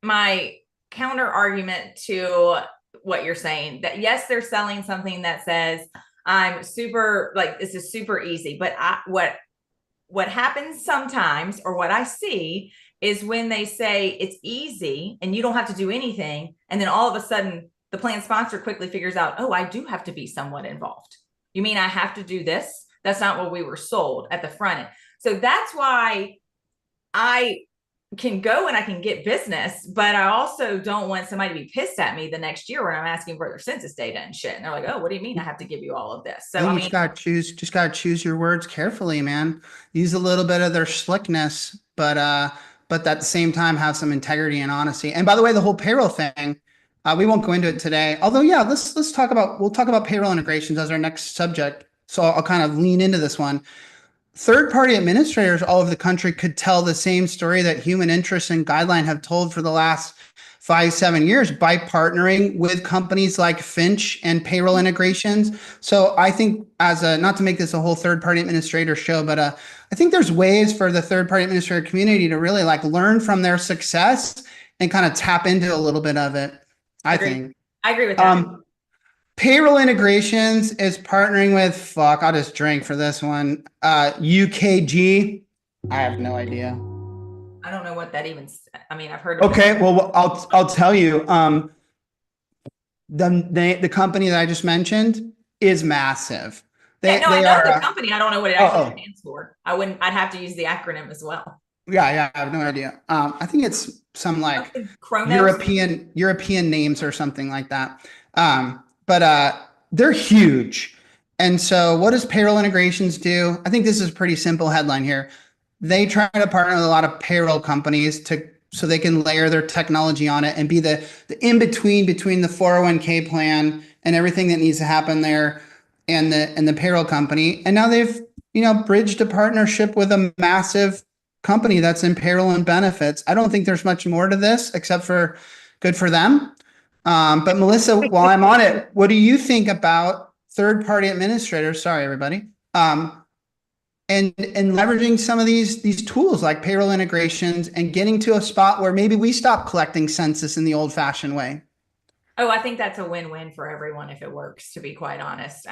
my counter argument to what you're saying. That yes, they're selling something that says, I'm super, like, this is super easy, but what happens sometimes, or what I see, is when they say it's easy and you don't have to do anything, and then all of a sudden the plan sponsor quickly figures out, oh, I do have to be somewhat involved. You mean I have to do this? That's not what we were sold at the front end. So that's why I can go and I can get business, but I also don't want somebody to be pissed at me the next year when I'm asking for their census data and shit. And they're like, oh, what do you mean I have to give you all of this? So you just gotta choose your words carefully, man. Use a little bit of their slickness, but at the same time have some integrity and honesty. And by the way, the whole payroll thing, we won't go into it today. Although, yeah, we'll talk about payroll integrations as our next subject. So I'll kind of lean into this one. Third-party administrators all over the country could tell the same story that Human Interest and Guideline have told for the last 5-7 years by partnering with companies like Finch and Payroll Integrations. So I think, not to make this a whole third-party administrator show, but I think there's ways for the third-party administrator community to really learn from their success and kind of tap into a little bit of it. I think. I agree with that. Payroll Integrations is partnering with, I'll just drink for this one, UKG. I have no idea. I don't know what that even, I've heard of Okay, well, I'll tell you. The company that I just mentioned is massive. I know the company. I don't know what it actually stands for. I'd have to use the acronym as well. Yeah, I have no idea. I think it's some European names or something like that. But they're huge. And so what does Payroll Integrations do? I think this is a pretty simple headline here. They try to partner with a lot of payroll companies so they can layer their technology on it and be the in-between between the 401k plan and everything that needs to happen there and the payroll company. And now they've, bridged a partnership with a massive company that's in payroll and benefits. I don't think there's much more to this except for good for them. But Melissa, while I'm on it, what do you think about third-party administrators? Sorry, everybody. And leveraging some of these tools like payroll integrations and getting to a spot where maybe we stop collecting census in the old-fashioned way. Oh, I think that's a win-win for everyone if it works, to be quite honest.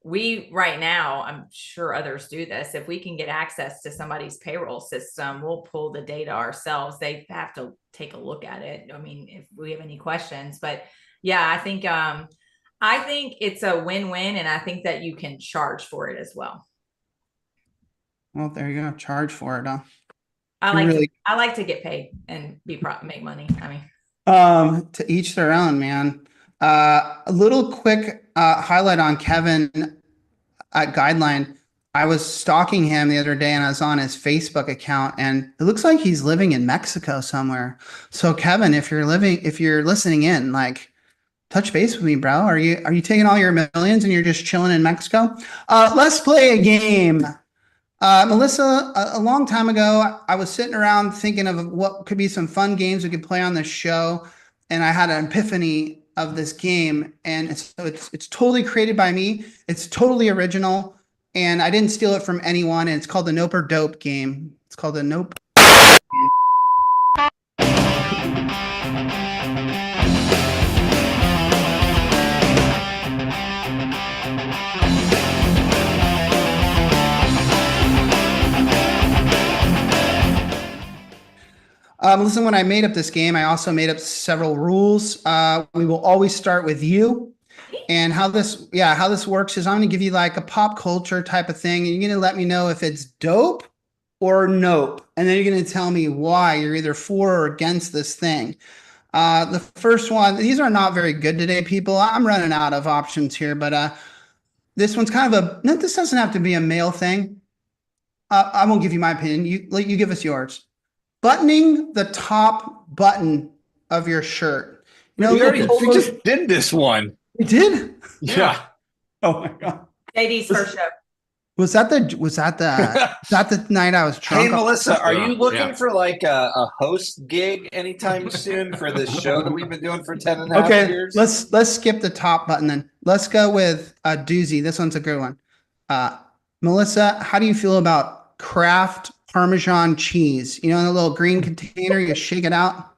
We right now, I'm sure others do this. If we can get access to somebody's payroll system, we'll pull the data ourselves. They have to take a look at it. If we have any questions, but yeah, I think it's a win-win, and I think that you can charge for it as well. Well, there you go. Charge for it, huh? I like to get paid and make money. To each their own, man. A little quick highlight on Kevin at Guideline. I was stalking him the other day and I was on his Facebook account and it looks like he's living in Mexico somewhere. So Kevin, if you're listening in, touch base with me, bro. Are you taking all your millions and you're just chilling in Mexico? Let's play a game. Melissa, a long time ago, I was sitting around thinking of what could be some fun games we could play on this show. And I had an epiphany of this game, and it's totally created by me. It's totally original, and I didn't steal it from anyone. And it's called the Nope or Dope game. It's called the Nope. Listen, when I made up this game, I also made up several rules. We will always start with you. And how this works is I'm going to give you like a pop culture type of thing. And you're going to let me know if it's dope or nope. And then you're going to tell me why you're either for or against this thing. The first one, these are not very good today, people. I'm running out of options here, but this one's kind of no, this doesn't have to be a male thing. I won't give you my opinion. You give us yours. Buttoning the top button of your shirt. You know, we just did this one. We did? Yeah. Oh my God. JD's first show. Was that the night I was drunk? Hey, Melissa, are you looking for like a host gig anytime soon for this show that we've been doing for 10 and a half years? Let's skip the top button then. Let's go with a doozy. This one's a good one. Melissa, how do you feel about Kraft Parmesan cheese? You know, in a little green container, you shake it out.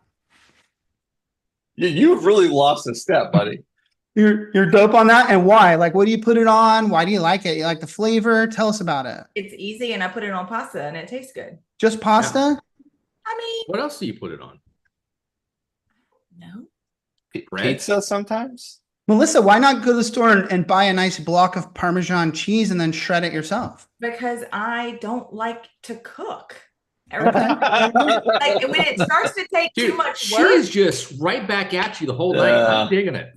You've really lost a step, buddy. You're dope on that, and why? Like, what do you put it on? Why do you like it? You like the flavor? Tell us about it. It's easy, and I put it on pasta, and it tastes good. Just pasta? Yeah. I mean, what else do you put it on? No. Pizza sometimes. Melissa, why not go to the store and buy a nice block of Parmesan cheese and then shred it yourself? Because I don't like to cook. Like when it starts to take too much work, she's just right back at you the whole night. I'm digging it.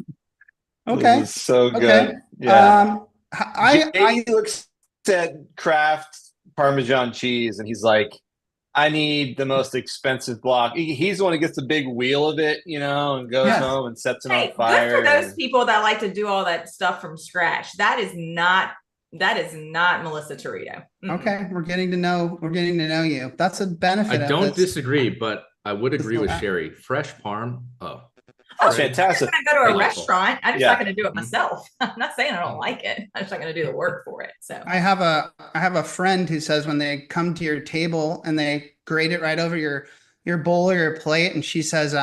Okay. This is so good. Okay. Yeah. I looks at Kraft Parmesan cheese and he's like, I need the most expensive block. He's the one who gets the big wheel of it, you know, and goes home and sets it on fire. Good for those people that like to do all that stuff from scratch. That is not Melissa Terito. Okay, we're getting to know you. That's a benefit. I don't disagree, but I would agree with Sherry. Fresh parm. That's fantastic. I'm going to go to a restaurant. I'm just not going to do it myself. I'm not saying I don't like it. I'm just not going to do the work for it. So I have a friend who says when they come to your table and they grate it right over your bowl or your plate, and she says,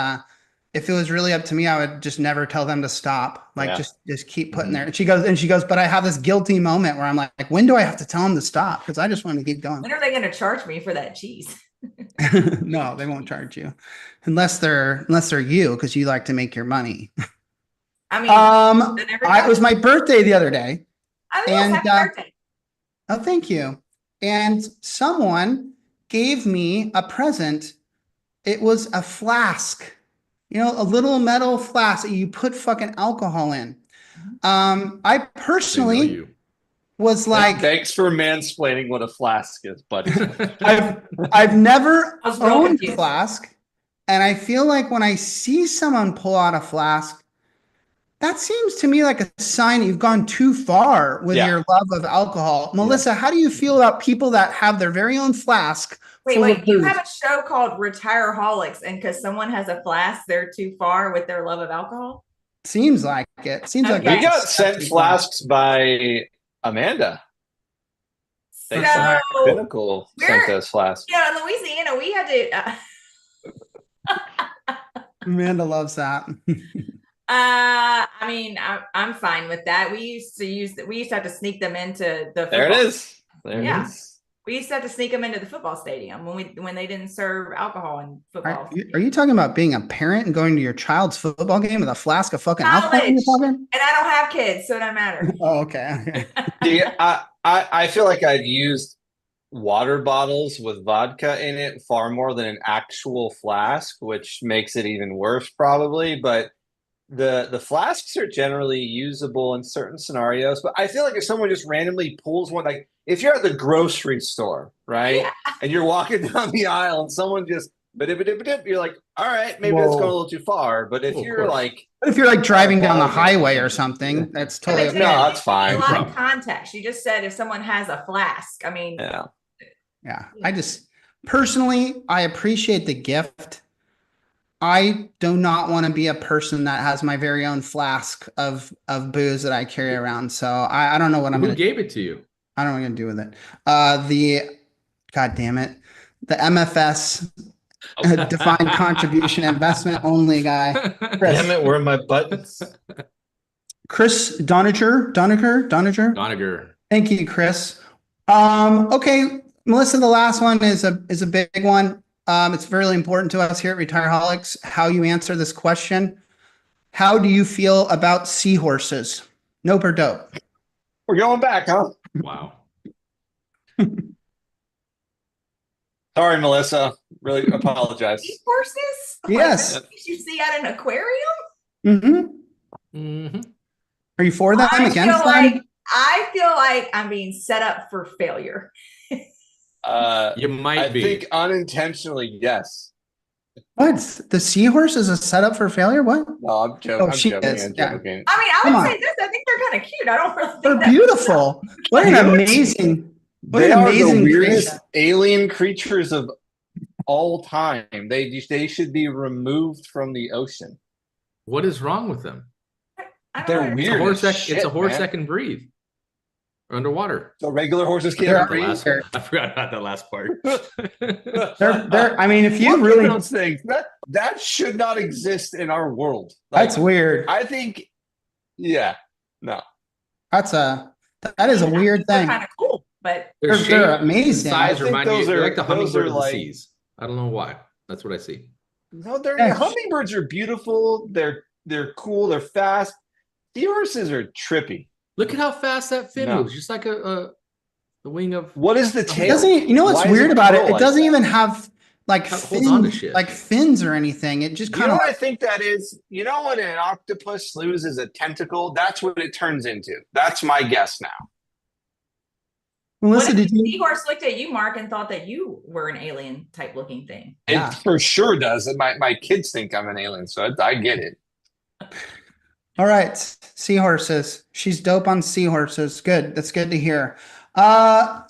if it was really up to me, I would just never tell them to stop. Like just keep putting there. And she goes, but I have this guilty moment where I'm like, when do I have to tell them to stop? Because I just want to keep going. When are they going to charge me for that cheese? No, they won't charge you unless they're you, because you like to make your money. I mean, it was my birthday the other day. Oh, yes, happy birthday. Oh, thank you. And someone gave me a present. It was a flask, you know, a little metal flask that you put fucking alcohol in. I personally was like, thanks for mansplaining what a flask is, buddy. I've never owned a flask, and I feel like when I see someone pull out a flask, that seems to me like a sign you've gone too far with your love of alcohol. Melissa, how do you feel about people that have their very own flask? Wait, you have a show called Retireholics, and because someone has a flask, they're too far with their love of alcohol? Seems like it. Seems like we got sent flasks by Amanda. Pinnacle sent us flasks. Yeah, in Louisiana, we had to. Amanda loves that. I mean, I'm fine with that. We used to have to sneak them into the. There it is. There it is. We used to have to sneak them into the football stadium when they didn't serve alcohol in football. Are you talking about being a parent and going to your child's football game with a flask of fucking alcohol in your pocket? And I don't have kids, so it doesn't matter. Oh, okay. I feel like I've used water bottles with vodka in it far more than an actual flask, which makes it even worse probably. But the flasks are generally usable in certain scenarios. But I feel like if someone just randomly pulls one, like if you're at the grocery store, right? Yeah. And you're walking down the aisle and someone just, you're like, all right, maybe that's going a little too far. But if you're like driving down the highway or something, that's totally no, that's fine. A lot of context. You just said if someone has a flask. I mean, yeah. I just personally, I appreciate the gift. I do not want to be a person that has my very own flask of booze that I carry around. So I don't know what I'm going to do. Who gave it to you? I don't know what I'm going to do with it. God damn it. The MFS defined contribution investment only guy. Chris. Damn it, where are my buttons? Chris Doniger. Thank you, Chris. Okay, Melissa, the last one is a big one. It's really important to us here at Retireholics how you answer this question. How do you feel about seahorses? Nope or dope? We're going back, huh? Wow. Sorry, Melissa. Really apologize. Horses? Yes. Like, you see at an aquarium? Mm-hmm. Mm-hmm. Are you for them? I Against feel them? like I'm being set up for failure. You might I be. think unintentionally, yes. What? The seahorse is a setup for failure? What? No, I'm joking. Oh, I'm she joking. is. I'm Yeah. joking. I mean, I Come would on. say this. I think they're kind of cute. I don't really think They're that- beautiful. What an amazing, what They an are the amazing weirdest creation. alien creatures of all time. They should be removed from the ocean. What is wrong with them? I don't They're know. It's a weird. horse. as shit, It's a horse man. that can breathe underwater. So regular horses They're can't The breathe. last, I forgot about that last part. They're, I mean, if you Look at really, those things. That should not exist in our world. that's weird. I think, yeah, no. That is a weird They're thing. kind of cool, but Their They're shape and amazing. size I think remind me. those They're are- like the those hummingbird are of the like- seas. I don't know why. That's what I see. No, Yeah. hummingbirds are beautiful. They're cool. They're fast. Seahorses are trippy. Look at how fast that fin No. moves, just like the wing of. What is the It tail? doesn't, you know what's Why does weird about it? curl It like doesn't that? even have like It holds on to fins, shit. like fins or anything. It just You kind know of what I think that is? You know when an octopus loses a tentacle? That's what it turns into. That's my guess now. Melissa, what if did you? Seahorse looked at you, Mark, and thought that you were an alien type looking thing? Yeah. It for sure does. And my kids think I'm an alien, so I get it. All right, seahorses. She's dope on seahorses. Good. That's good to hear.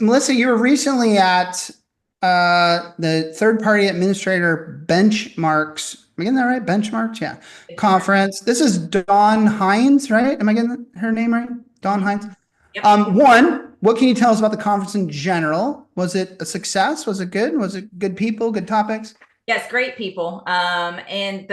Melissa, you were recently at the third party administrator benchmarks. Am I getting that right? Benchmarks, yeah. Conference. This is Dawn Hines, right? Am I getting her name right? Dawn Hines. Yep. One, what can you tell us about the conference in general? Was it a success? Was it good? Was it good people, good topics? Yes, great people. And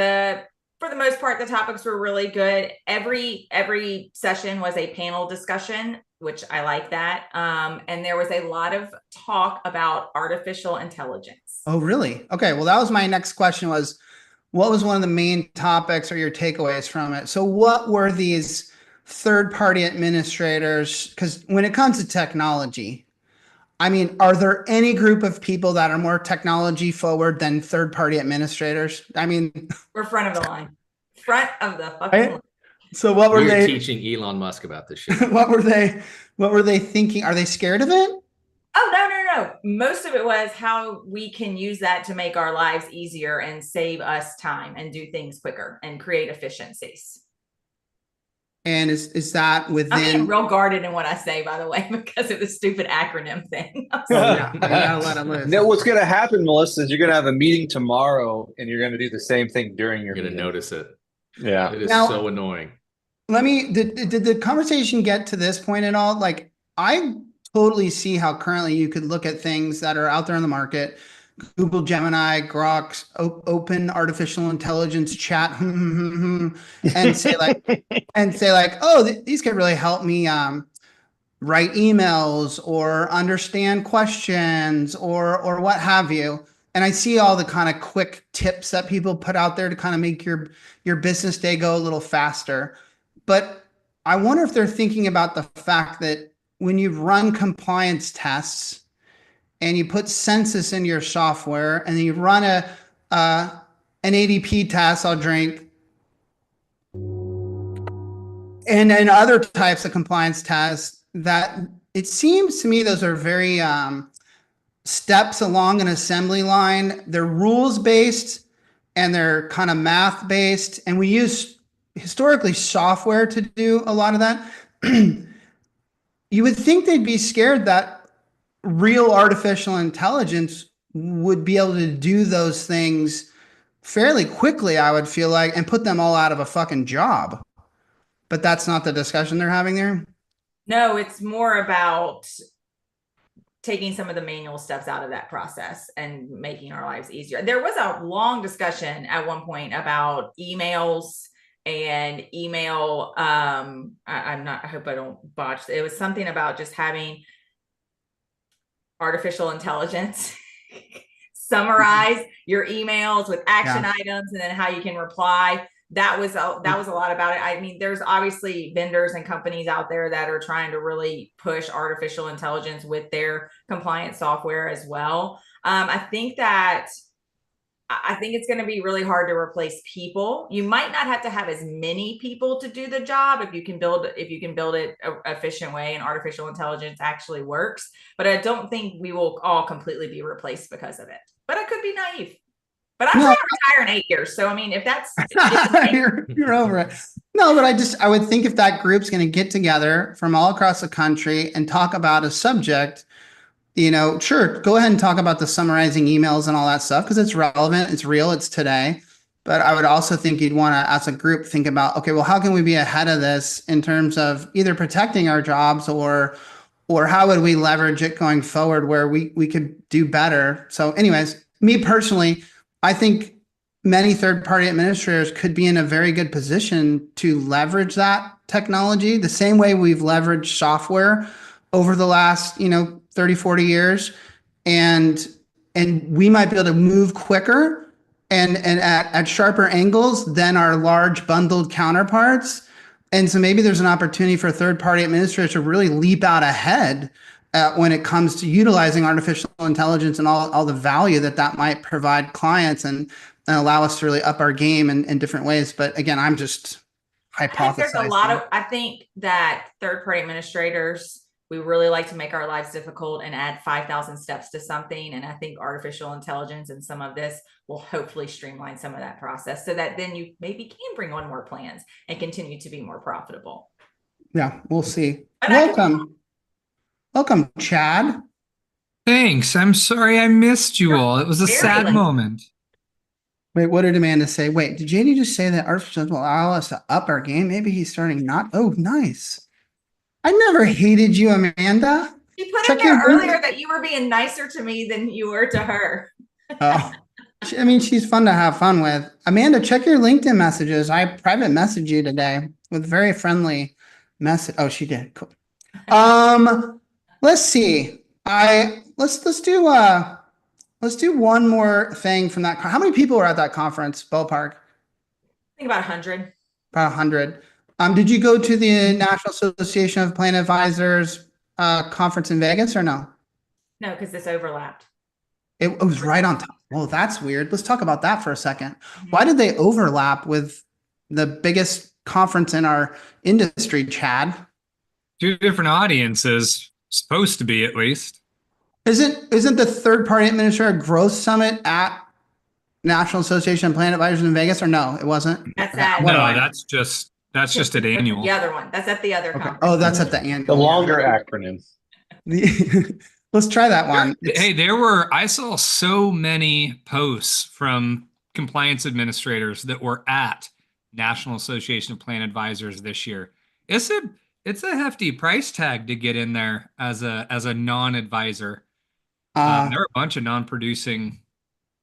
for the most part, the topics were really good. Every session was a panel discussion, which I like that. And there was a lot of talk about artificial intelligence. Oh, really? Okay. Well, that was my next question was, what was one of the main topics or your takeaways from it? So what were these third-party administrators? Because when it comes to technology, I mean, are there any group of people that are more technology forward than third-party administrators? I mean, We're front of the line. Front of the fucking Right? line. so what were We're they? teaching Elon Musk about this shit. What were they? What were they thinking? Are they scared of it? Oh, no. Most of it was how we can use that to make our lives easier and save us time and do things quicker and create efficiencies. And is that I'm being within? real guarded in what I say, by the way, because of the stupid acronym thing. Oh, yeah, you gotta let 'em live. Now, what's going to happen, Melissa, is you're going to have a meeting tomorrow, and you're going to do the same thing during your You're gonna meeting. notice it. Yeah. It is Now- so annoying. Did the conversation get to this point at all? Like, I totally see how currently you could look at things that are out there in the market, Google Gemini, Grok, open artificial intelligence chat, and say like, oh, these could really help me write emails or understand questions or what have you. And I see all the kind of quick tips that people put out there to kind of make your business day go a little faster. But I wonder if they're thinking about the fact that when you run compliance tests and you put census in your software and then you run an ADP test, I'll drink, and other types of compliance tests, that it seems to me those are very steps along an assembly line. They're rules based and they're kind of math based, and we use historically software to do a lot of that. You would think they'd be scared that real artificial intelligence would be able to do those things fairly quickly, I would feel like, and put them all out of a fucking job. But that's not the discussion they're having there. No, it's more about taking some of the manual steps out of that process and making our lives easier. There was a long discussion at one point about emails and email. I hope I don't botch. It was something about just having artificial intelligence summarize your emails with action items and then how you can reply. That was a lot about it. I mean, there's obviously vendors and companies out there that are trying to really push artificial intelligence with their compliance software as well. I think it's going to be really hard to replace people. You might not have to have as many people to do the job if you can build it an efficient way and artificial intelligence actually works. But I don't think we will all completely be replaced because of it. But I could be naive. But I'm trying to retire in 8 years. So, I mean, if that's... you're over it. No, but I would think if that group's going to get together from all across the country and talk about a subject, sure, go ahead and talk about the summarizing emails and all that stuff because it's relevant, it's real, it's today. But I would also think you'd want to, as a group, think about, okay, well, how can we be ahead of this in terms of either protecting our jobs or how would we leverage it going forward where we could do better? So anyways, me personally, I think many third-party administrators could be in a very good position to leverage that technology the same way we've leveraged software over the last, 30, 40 years. And we might be able to move quicker and at sharper angles than our large bundled counterparts. And so maybe there's an opportunity for third-party administrators to really leap out ahead when it comes to utilizing artificial intelligence and all the value that might provide clients and allow us to really up our game in different ways. But again, I'm just hypothesizing. I think that third-party administrators, we really like to make our lives difficult and add 5,000 steps to something. And I think artificial intelligence and some of this will hopefully streamline some of that process so that then you maybe can bring on more plans and continue to be more profitable. Yeah, we'll see. Welcome, Chad. Thanks. I'm sorry I missed you all. It was a sad moment. Wait, what did Amanda say? Wait, did JD just say that artificial intelligence will allow us to up our game? Maybe he's starting not. Oh, nice. I never hated you, Amanda. You put in there earlier that you were being nicer to me than you were to her. Oh, I mean, she's fun to have fun with. Amanda, check your LinkedIn messages. I private messaged you today with very friendly message. Oh, she did. Cool. Let's see. Let's do one more thing from that. How many people were at that conference, ballpark? I think about 100. About 100. Did you go to the National Association of Plan Advisors conference in Vegas or no? No, because this overlapped. It was right on top. Well, that's weird. Let's talk about that for a second. Why did they overlap with the biggest conference in our industry, Chad? Two different audiences. Supposed to be, at least. Isn't the third-party administrator growth summit at National Association of Plan Advisors in Vegas, or no? It wasn't. That's that. No, that's just at annual. The other one. That's at the other conference. Oh, that's at the annual. The longer acronym. Let's try that one. Hey, I saw so many posts from compliance administrators that were at National Association of Plan Advisors this year. It's a hefty price tag to get in there as a non-advisor. There are a bunch of non-producing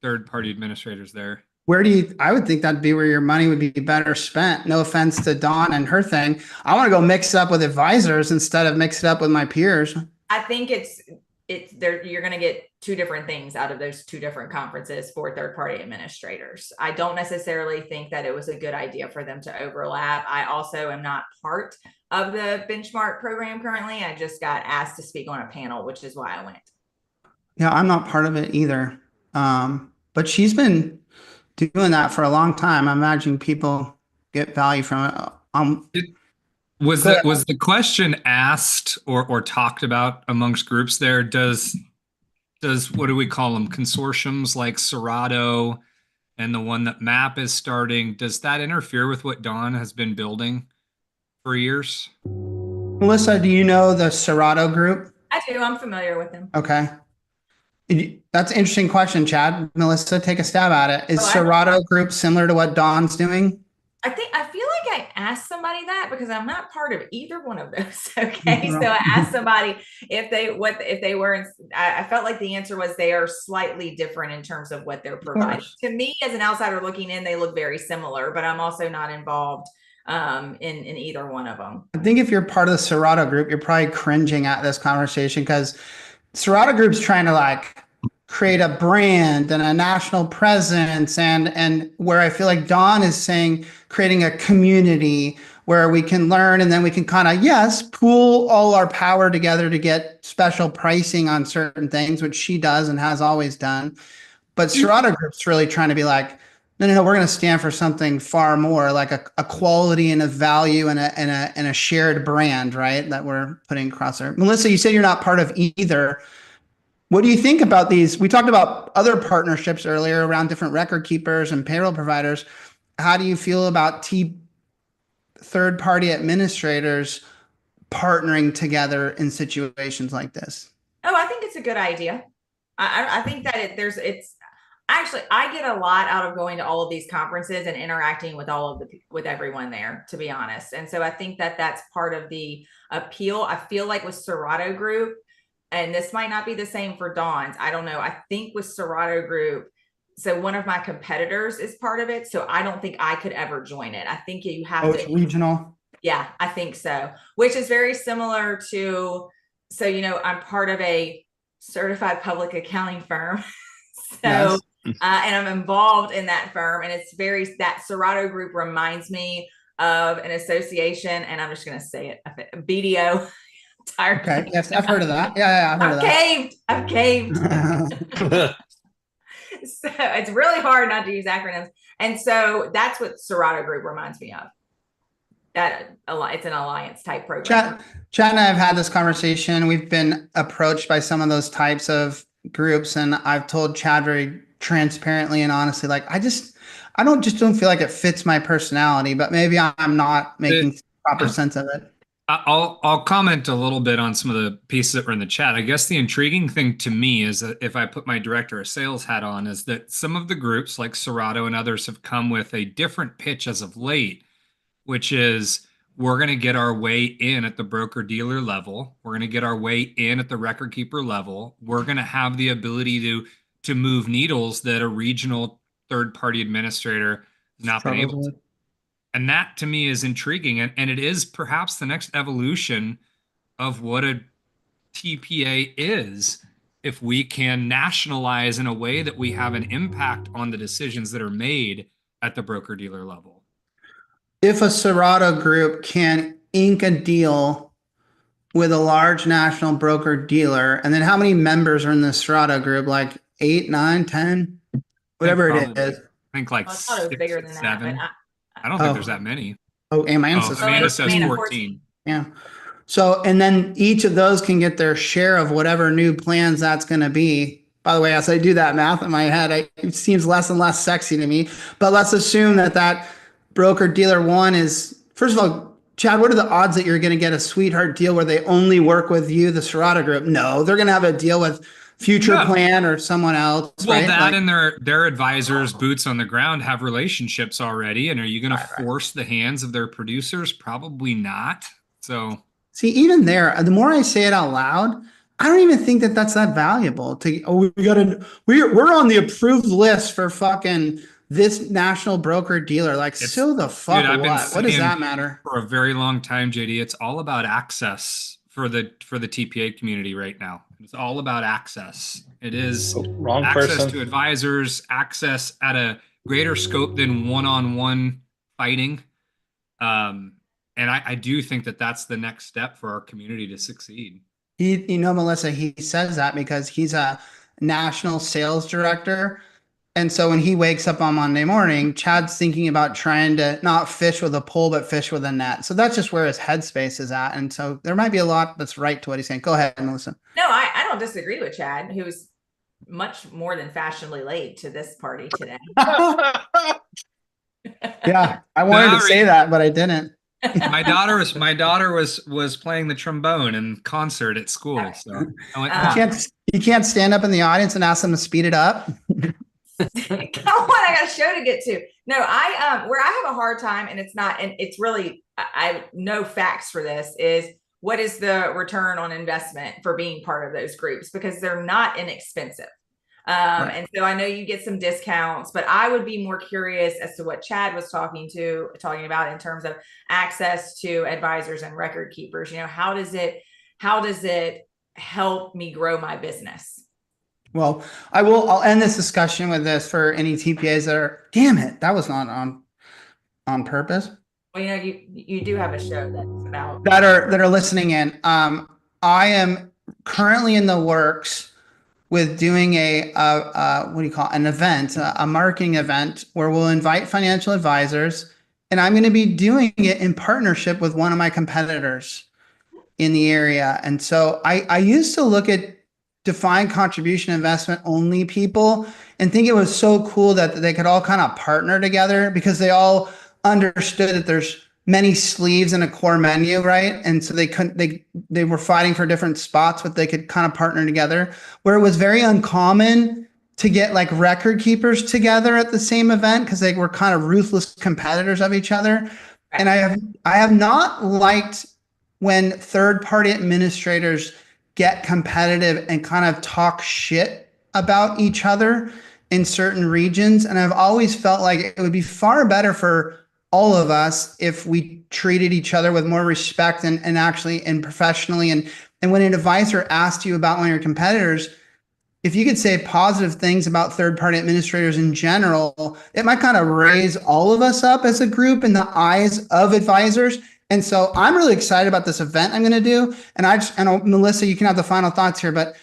third-party administrators there. I would think that'd be where your money would be better spent. No offense to Dawn and her thing. I want to go mix it up with advisors instead of mix it up with my peers. I think it's there. You're going to get two different things out of those two different conferences for third-party administrators. I don't necessarily think that it was a good idea for them to overlap. I also am not part of the benchmark program currently. I just got asked to speak on a panel, which is why I went. Yeah, I'm not part of it either. But she's been doing that for a long time. I imagine people get value from it. Was the question asked or talked about amongst groups there? Does what do we call them? Consortiums like Sorado and the one that MAP is starting, does that interfere with what Dawn has been building for years? Melissa, do you know the Sorado Group? I do. I'm familiar with them. Okay. That's an interesting question, Chad. Melissa, take a stab at it. Is Sorado Group similar to what Dawn's doing? I feel like I asked somebody that because I'm not part of either one of those. Okay. So I asked somebody if they were, I felt like the answer was they are slightly different in terms of what they're providing. To me, as an outsider looking in, they look very similar, but I'm also not involved in either one of them. I think if you're part of the Sorado Group, you're probably cringing at this conversation because Sorado Group's trying to create a brand and a national presence, and where I feel like Dawn is saying creating a community where we can learn, and then we can kind of, yes, pool all our power together to get special pricing on certain things, which she does and has always done. But Sorado Group's really trying to be like, no, we're going to stand for something far more, like a quality and a value and a shared brand, right? That we're putting across there. Melissa, you said you're not part of either. What do you think about these? We talked about other partnerships earlier around different record keepers and payroll providers. How do you feel about third-party administrators partnering together in situations like this? Oh, I think it's a good idea. I think that it's actually, I get a lot out of going to all of these conferences and interacting with with everyone there, to be honest. And so I think that that's part of the appeal. I feel like with Sorado Group, and this might not be the same for Dawn's, I don't know. I think with Sorado Group, so one of my competitors is part of it. So I don't think I could ever join it. I think you have to. It's regional. Yeah, I think so. Which is very similar to, so, I'm part of a certified public accounting firm. So, yes. And I'm involved in that firm, and that Sorado Group reminds me of an association, and I'm just going to say it, BDO. Okay. Yes, I've heard of that. Yeah, I've heard of that. I've caved. So it's really hard not to use acronyms. And so that's what Sorado Group reminds me of. That it's an alliance type program. Chad and I have had this conversation. We've been approached by some of those types of groups, and I've told Chad very transparently and honestly, like, I don't feel like it fits my personality, but maybe I'm not making proper sense of it. I'll comment a little bit on some of the pieces that were in the chat. I guess the intriguing thing to me is that if I put my director of sales hat on, is that some of the groups like Sorado and others have come with a different pitch as of late, which is we're going to get our way in at the broker dealer level. We're going to get our way in at the record keeper level. We're going to have the ability to move needles that a regional third-party administrator has not been able to. And that to me is intriguing. And it is perhaps the next evolution of what a TPA is, if we can nationalize in a way that we have an impact on the decisions that are made at the broker dealer level. If a Sorado Group can ink a deal with a large national broker dealer, and then how many members are in the Sorado Group? Like 8, 9, 10, whatever it is. I think like I thought it was bigger than 7. that. I don't think there's that many. Oh, Amanda says 14. Yeah. So, and then each of those can get their share of whatever new plans that's going to be. By the way, as I do that math in my head, it seems less and less sexy to me. But let's assume that broker dealer one is, first of all, Chad, what are the odds that you're going to get a sweetheart deal where they only work with you, the Sorado Group? No, they're going to have a deal with Future Plan or someone else. Well, right? that and their advisors, boots on the ground, have relationships already. And are you going to force the hands of their producers? Probably not. So see, even there, the more I say it out loud, I don't even think that that's that valuable. We're on the approved list for fucking this national broker dealer. Like, so the fuck what does that matter? For a very long time, JD, it's all about access for the TPA community right now. It's all about access. It is access to advisors, access at a greater scope than one-on-one fighting. And I do think that that's the next step for our community to succeed. Melissa, he says that because he's a national sales director. And so when he wakes up on Monday morning, Chad's thinking about trying to not fish with a pole, but fish with a net. So that's just where his headspace is at. And so there might be a lot that's right to what he's saying. Go ahead, Melissa. No, I don't disagree with Chad, who's much more than fashionably late to this party today. Yeah, I wanted to say that, but I didn't. My daughter was playing the trombone in concert at school. So I went, you can't stand up in the audience and ask them to speed it up. Come on, I got a show to get to. No, where I have a hard time, and it's really, I know facts for this, is what is the return on investment for being part of those groups, because they're not inexpensive. Right. And so I know you get some discounts, but I would be more curious as to what Chad was talking about in terms of access to advisors and record keepers. How does it help me grow my business? Well, I'll end this discussion with this for any TPAs that are, damn it, that was not on purpose. Well, you do have a show that's about That are listening in. I am currently in the works with doing what do you call it? An event, a marketing event where we'll invite financial advisors, and I'm going to be doing it in partnership with one of my competitors in the area. And so I used to look at defined contribution investment only people and think it was so cool that they could all kind of partner together because they all understood that there's many sleeves in a core menu, right? And so they were fighting for different spots, but they could kind of partner together, where it was very uncommon to get like record keepers together at the same event because they were kind of ruthless competitors of each other. And I have not liked when third-party administrators get competitive and kind of talk shit about each other in certain regions. And I've always felt like it would be far better for all of us if we treated each other with more respect and actually and professionally. And when an advisor asked you about one of your competitors, if you could say positive things about third-party administrators in general, it might kind of raise all of us up as a group in the eyes of advisors. And so I'm really excited about this event I'm going to do. And Melissa, you can have the final thoughts here, but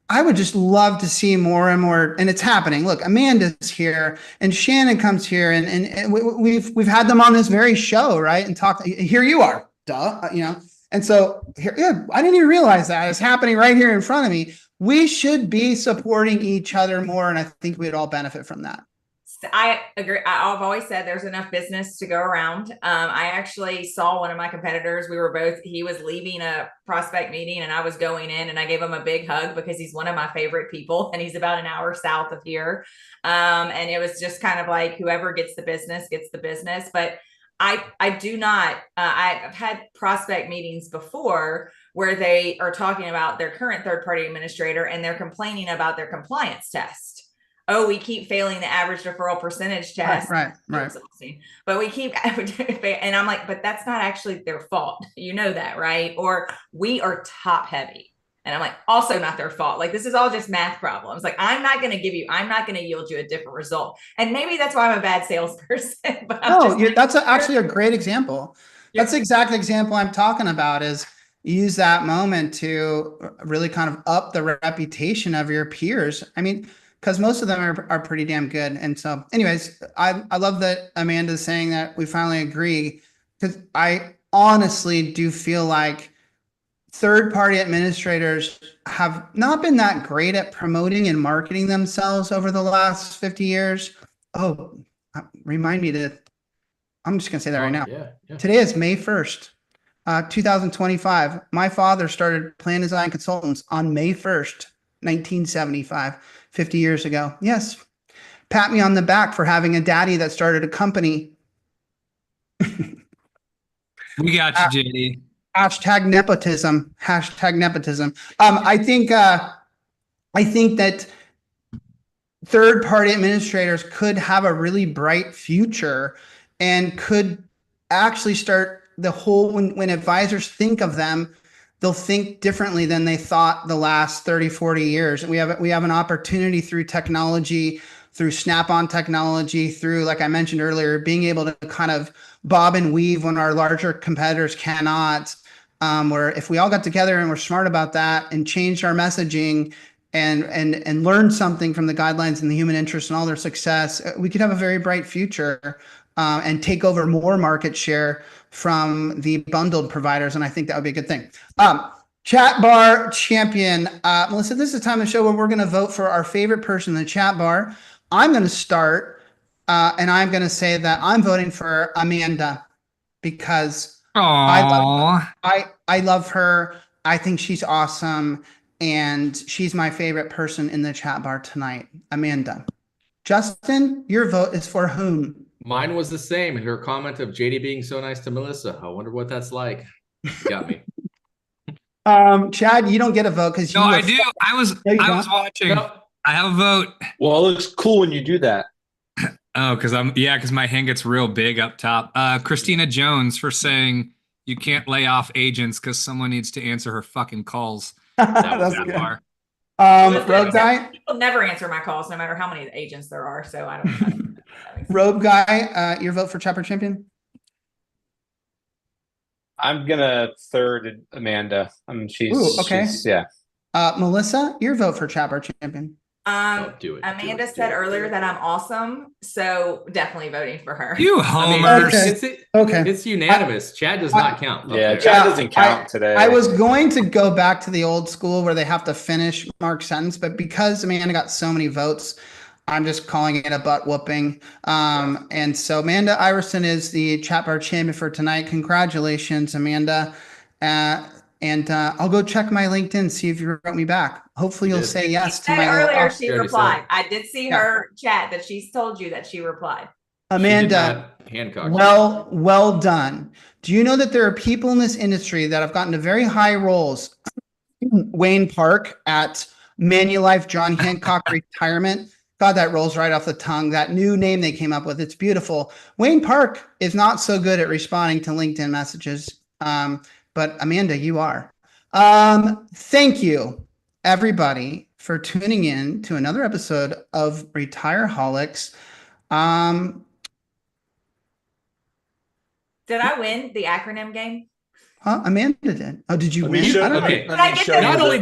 I would just love to see more and more, and it's happening. Look, Amanda's here and Shannon comes here and we've had them on this very show, right? And talk, here you are, duh, And so here, yeah, I didn't even realize that it's happening right here in front of me. We should be supporting each other more. And I think we'd all benefit from that. I agree. I've always said there's enough business to go around. I actually saw one of my competitors. He was leaving a prospect meeting and I was going in and I gave him a big hug because he's one of my favorite people and he's about an hour south of here. And it was just kind of like whoever gets the business gets the business. But I do not, I've had prospect meetings before where they are talking about their current third-party administrator and they're complaining about their compliance test. Oh, we keep failing the average deferral percentage test. Right. But we keep, and I'm like, but that's not actually their fault. You know that, right? Or we are top heavy. And I'm like, also not their fault. Like, this is all just math problems. Like, I'm not going to yield you a different result. And maybe that's why I'm a bad salesperson. But that's actually a great example. That's the exact example I'm talking about is use that moment to really kind of up the reputation of your peers. I mean, because most of them are pretty damn good. And so anyways, I love that Amanda's saying that we finally agree, because I honestly do feel like third-party administrators have not been that great at promoting and marketing themselves over the last 50 years. Oh, remind me I'm just going to say that right now. Yeah. Today is May 1st, 2025. My father started Plan Design Consultants on May 1st, 1975. 50 years ago. Yes. Pat me on the back for having a daddy that started a company. We got you, JD. Hashtag nepotism. I think that third-party administrators could have a really bright future and could actually start when advisors think of them, they'll think differently than they thought the last 30, 40 years. And we have an opportunity through technology, through snap-on technology, through, like I mentioned earlier, being able to kind of bob and weave when our larger competitors cannot, where if we all got together and we're smart about that and changed our messaging and learned something from the guidelines and the human interest and all their success, we could have a very bright future and take over more market share from the bundled providers. And I think that would be a good thing. Chat bar champion, Melissa, this is the time of the show where we're going to vote for our favorite person in the chat bar. I'm going to start and I'm going to say that I'm voting for Amanda because I love her. I think she's awesome. And she's my favorite person in the chat bar tonight, Amanda. Justin, your vote is for whom? Mine was the same. Her comment of JD being so nice to Melissa. I wonder what that's like. Got me. Chad, you don't get a vote because I do. I was watching. No. I have a vote. Well, it looks cool when you do that. Oh, because my hand gets real big up top. Christina Jones for saying you can't lay off agents because someone needs to answer her fucking calls. That was that bar. Rogue guy. People never answer my calls, no matter how many agents there are. So I don't. Rogue guy, your vote for Chopper Champion? I'm gonna third Amanda. Ooh, okay. She's yeah. Melissa, your vote for Chopper Champion? Don't do it. Amanda said earlier that I'm awesome, so definitely voting for her. You homers. Okay. It's unanimous. Chad does not count. Yeah, Chad doesn't count today. I was going to go back to the old school where they have to finish Mark's sentence, but because Amanda got so many votes, I'm just calling it a butt whooping. And so Amanda Iverson is the chat bar champion for tonight. Congratulations, Amanda. And I'll go check my LinkedIn, see if you wrote me back. Hopefully you'll say yes to my earlier. She replied. I did see her chat that she's told you that she replied. Amanda, well done. Do you know that there are people in this industry that have gotten to very high roles? Wayne Park at Manulife, John Hancock Retirement. God, that rolls right off the tongue. That new name they came up with, it's beautiful. Wayne Park is not so good at responding to LinkedIn messages, but Amanda, you are. Thank you, everybody, for tuning in to another episode of Retireholics. Did I win the acronym game? Amanda did. Oh, did you win? Okay. Not only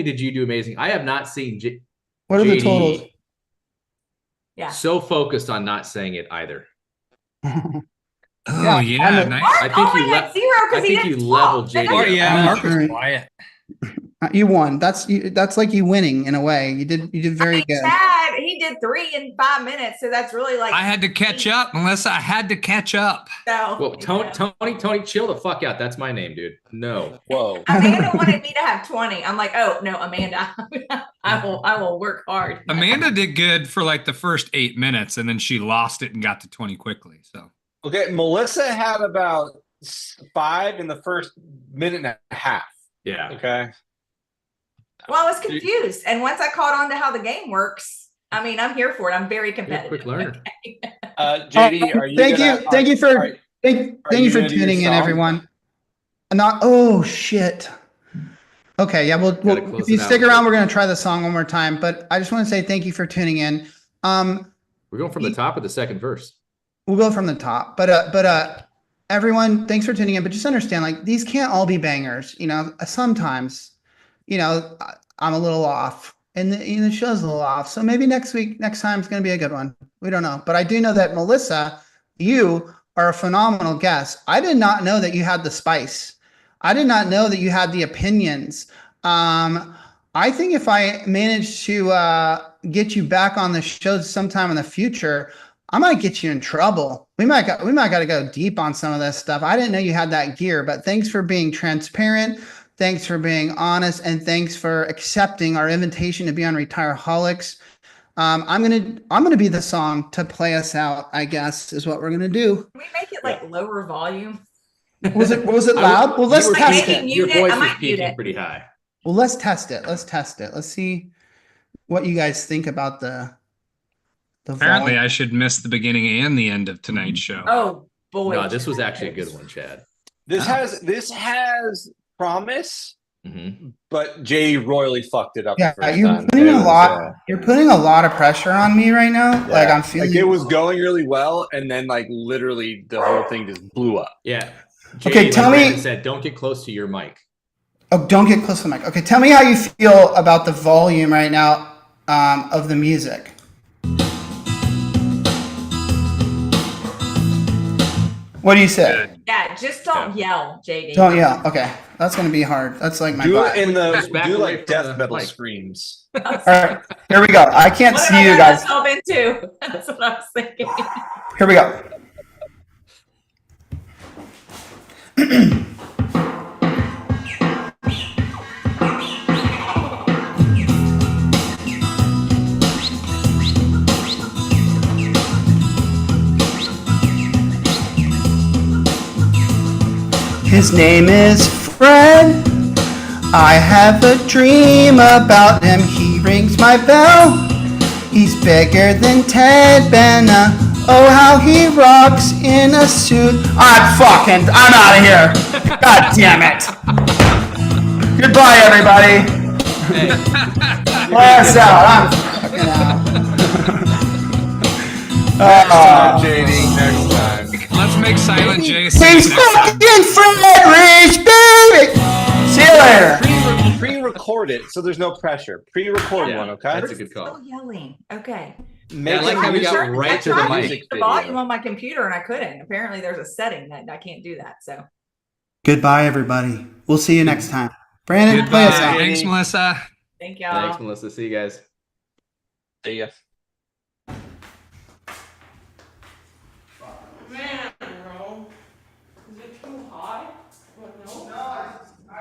did you do amazing, I have not seen what are the totals? Yeah. So focused on not saying it either. Oh yeah, nice. I think you leveled JD. Oh yeah, Mark was quiet. You won. That's like you winning in a way. You did very good. Chad, he did 3 in 5 minutes, so that's really like. I had to catch up, Melissa. I had to catch up. So, well, Tony, chill the fuck out. That's my name, dude. No. Whoa. Amanda wanted me to have 20. I'm like, oh no, Amanda, I will work hard. Amanda did good for like the first 8 minutes, and then she lost it and got to 20 quickly. So. Okay, Melissa had about 5 in the first minute and a half. Yeah. Okay. Well, I was confused, and once I caught on to how the game works, I mean, I'm here for it. I'm very competitive. Quick learner. Okay. JD, are you? Thank you for tuning in, everyone. Oh shit. Okay, yeah, we'll if you stick around, we're gonna try the song one more time. But I just want to say thank you for tuning in. We're going from the top of the second verse. We'll go from the top, but everyone, thanks for tuning in. But just understand, like, these can't all be bangers. You know, sometimes, you know, I'm a little off, and the show's a little off. So maybe next time is going to be a good one. We don't know, but I do know that Melissa, you are a phenomenal guest. I did not know that you had the spice. I did not know that you had the opinions. I think if I manage to get you back on the show sometime in the future, I might get you in trouble. We might got to go deep on some of this stuff. I didn't know you had that gear, but thanks for being transparent. Thanks for being honest, and thanks for accepting our invitation to be on Retireholics. I'm gonna be the song to play us out, I guess, is what we're gonna do. Can we make it like lower volume? Was it loud? Well, let's test it. Your voice was peaking pretty high. Well, let's test it. Let's see what you guys think about the Apparently, volume. I should miss the beginning and the end of tonight's show. Oh boy. No, this was actually a good one, Chad. This has promise, But Jay royally fucked it up. Yeah, the first you're time. putting It a was, lot. You're putting a lot of pressure on me right now. yeah. Like I'm feeling. Like it was going really well, and then like literally the whole thing just blew up. Yeah. Okay, tell me- Said, don't get close to your mic. Oh, don't get close to the mic. Okay, tell me how you feel about the volume right now of the music. What do you say? Yeah, just don't yell, JD. Don't yell. Okay, that's gonna be hard. That's like my Do vibe. it in Just the back do away like from death the metal mic. screams. All right, here we go. I can't What see did you I guys. myself into? That's what I was thinking. Here we go. His name is Fred. I have a dream about him. He rings my bell. He's bigger than Ted Benna. Oh, how he rocks in a suit. I'm out of here. God damn it. Goodbye, everybody. Play us out. I'm fucking out. JD, next time. Let's make Silent J He's sing next time. fucking Fred Rich, baby. See you later. Pre-record it so there's no pressure. Pre-record Yeah, one, okay? that's a good call. Still yelling. Okay. Yeah, I like how we got I right to the tried mic. change the volume on my computer and I couldn't. Apparently there's a setting that I can't do that. So Goodbye, everybody. We'll see you next time. Brandon, play us Goodbye. out. Thanks, Melissa. thank y'all. Thanks, Melissa. See you guys. See ya. Man, bro. Is it too hot? What, no? No,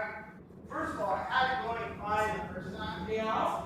first of all, I had to go and find the first time. Yeah.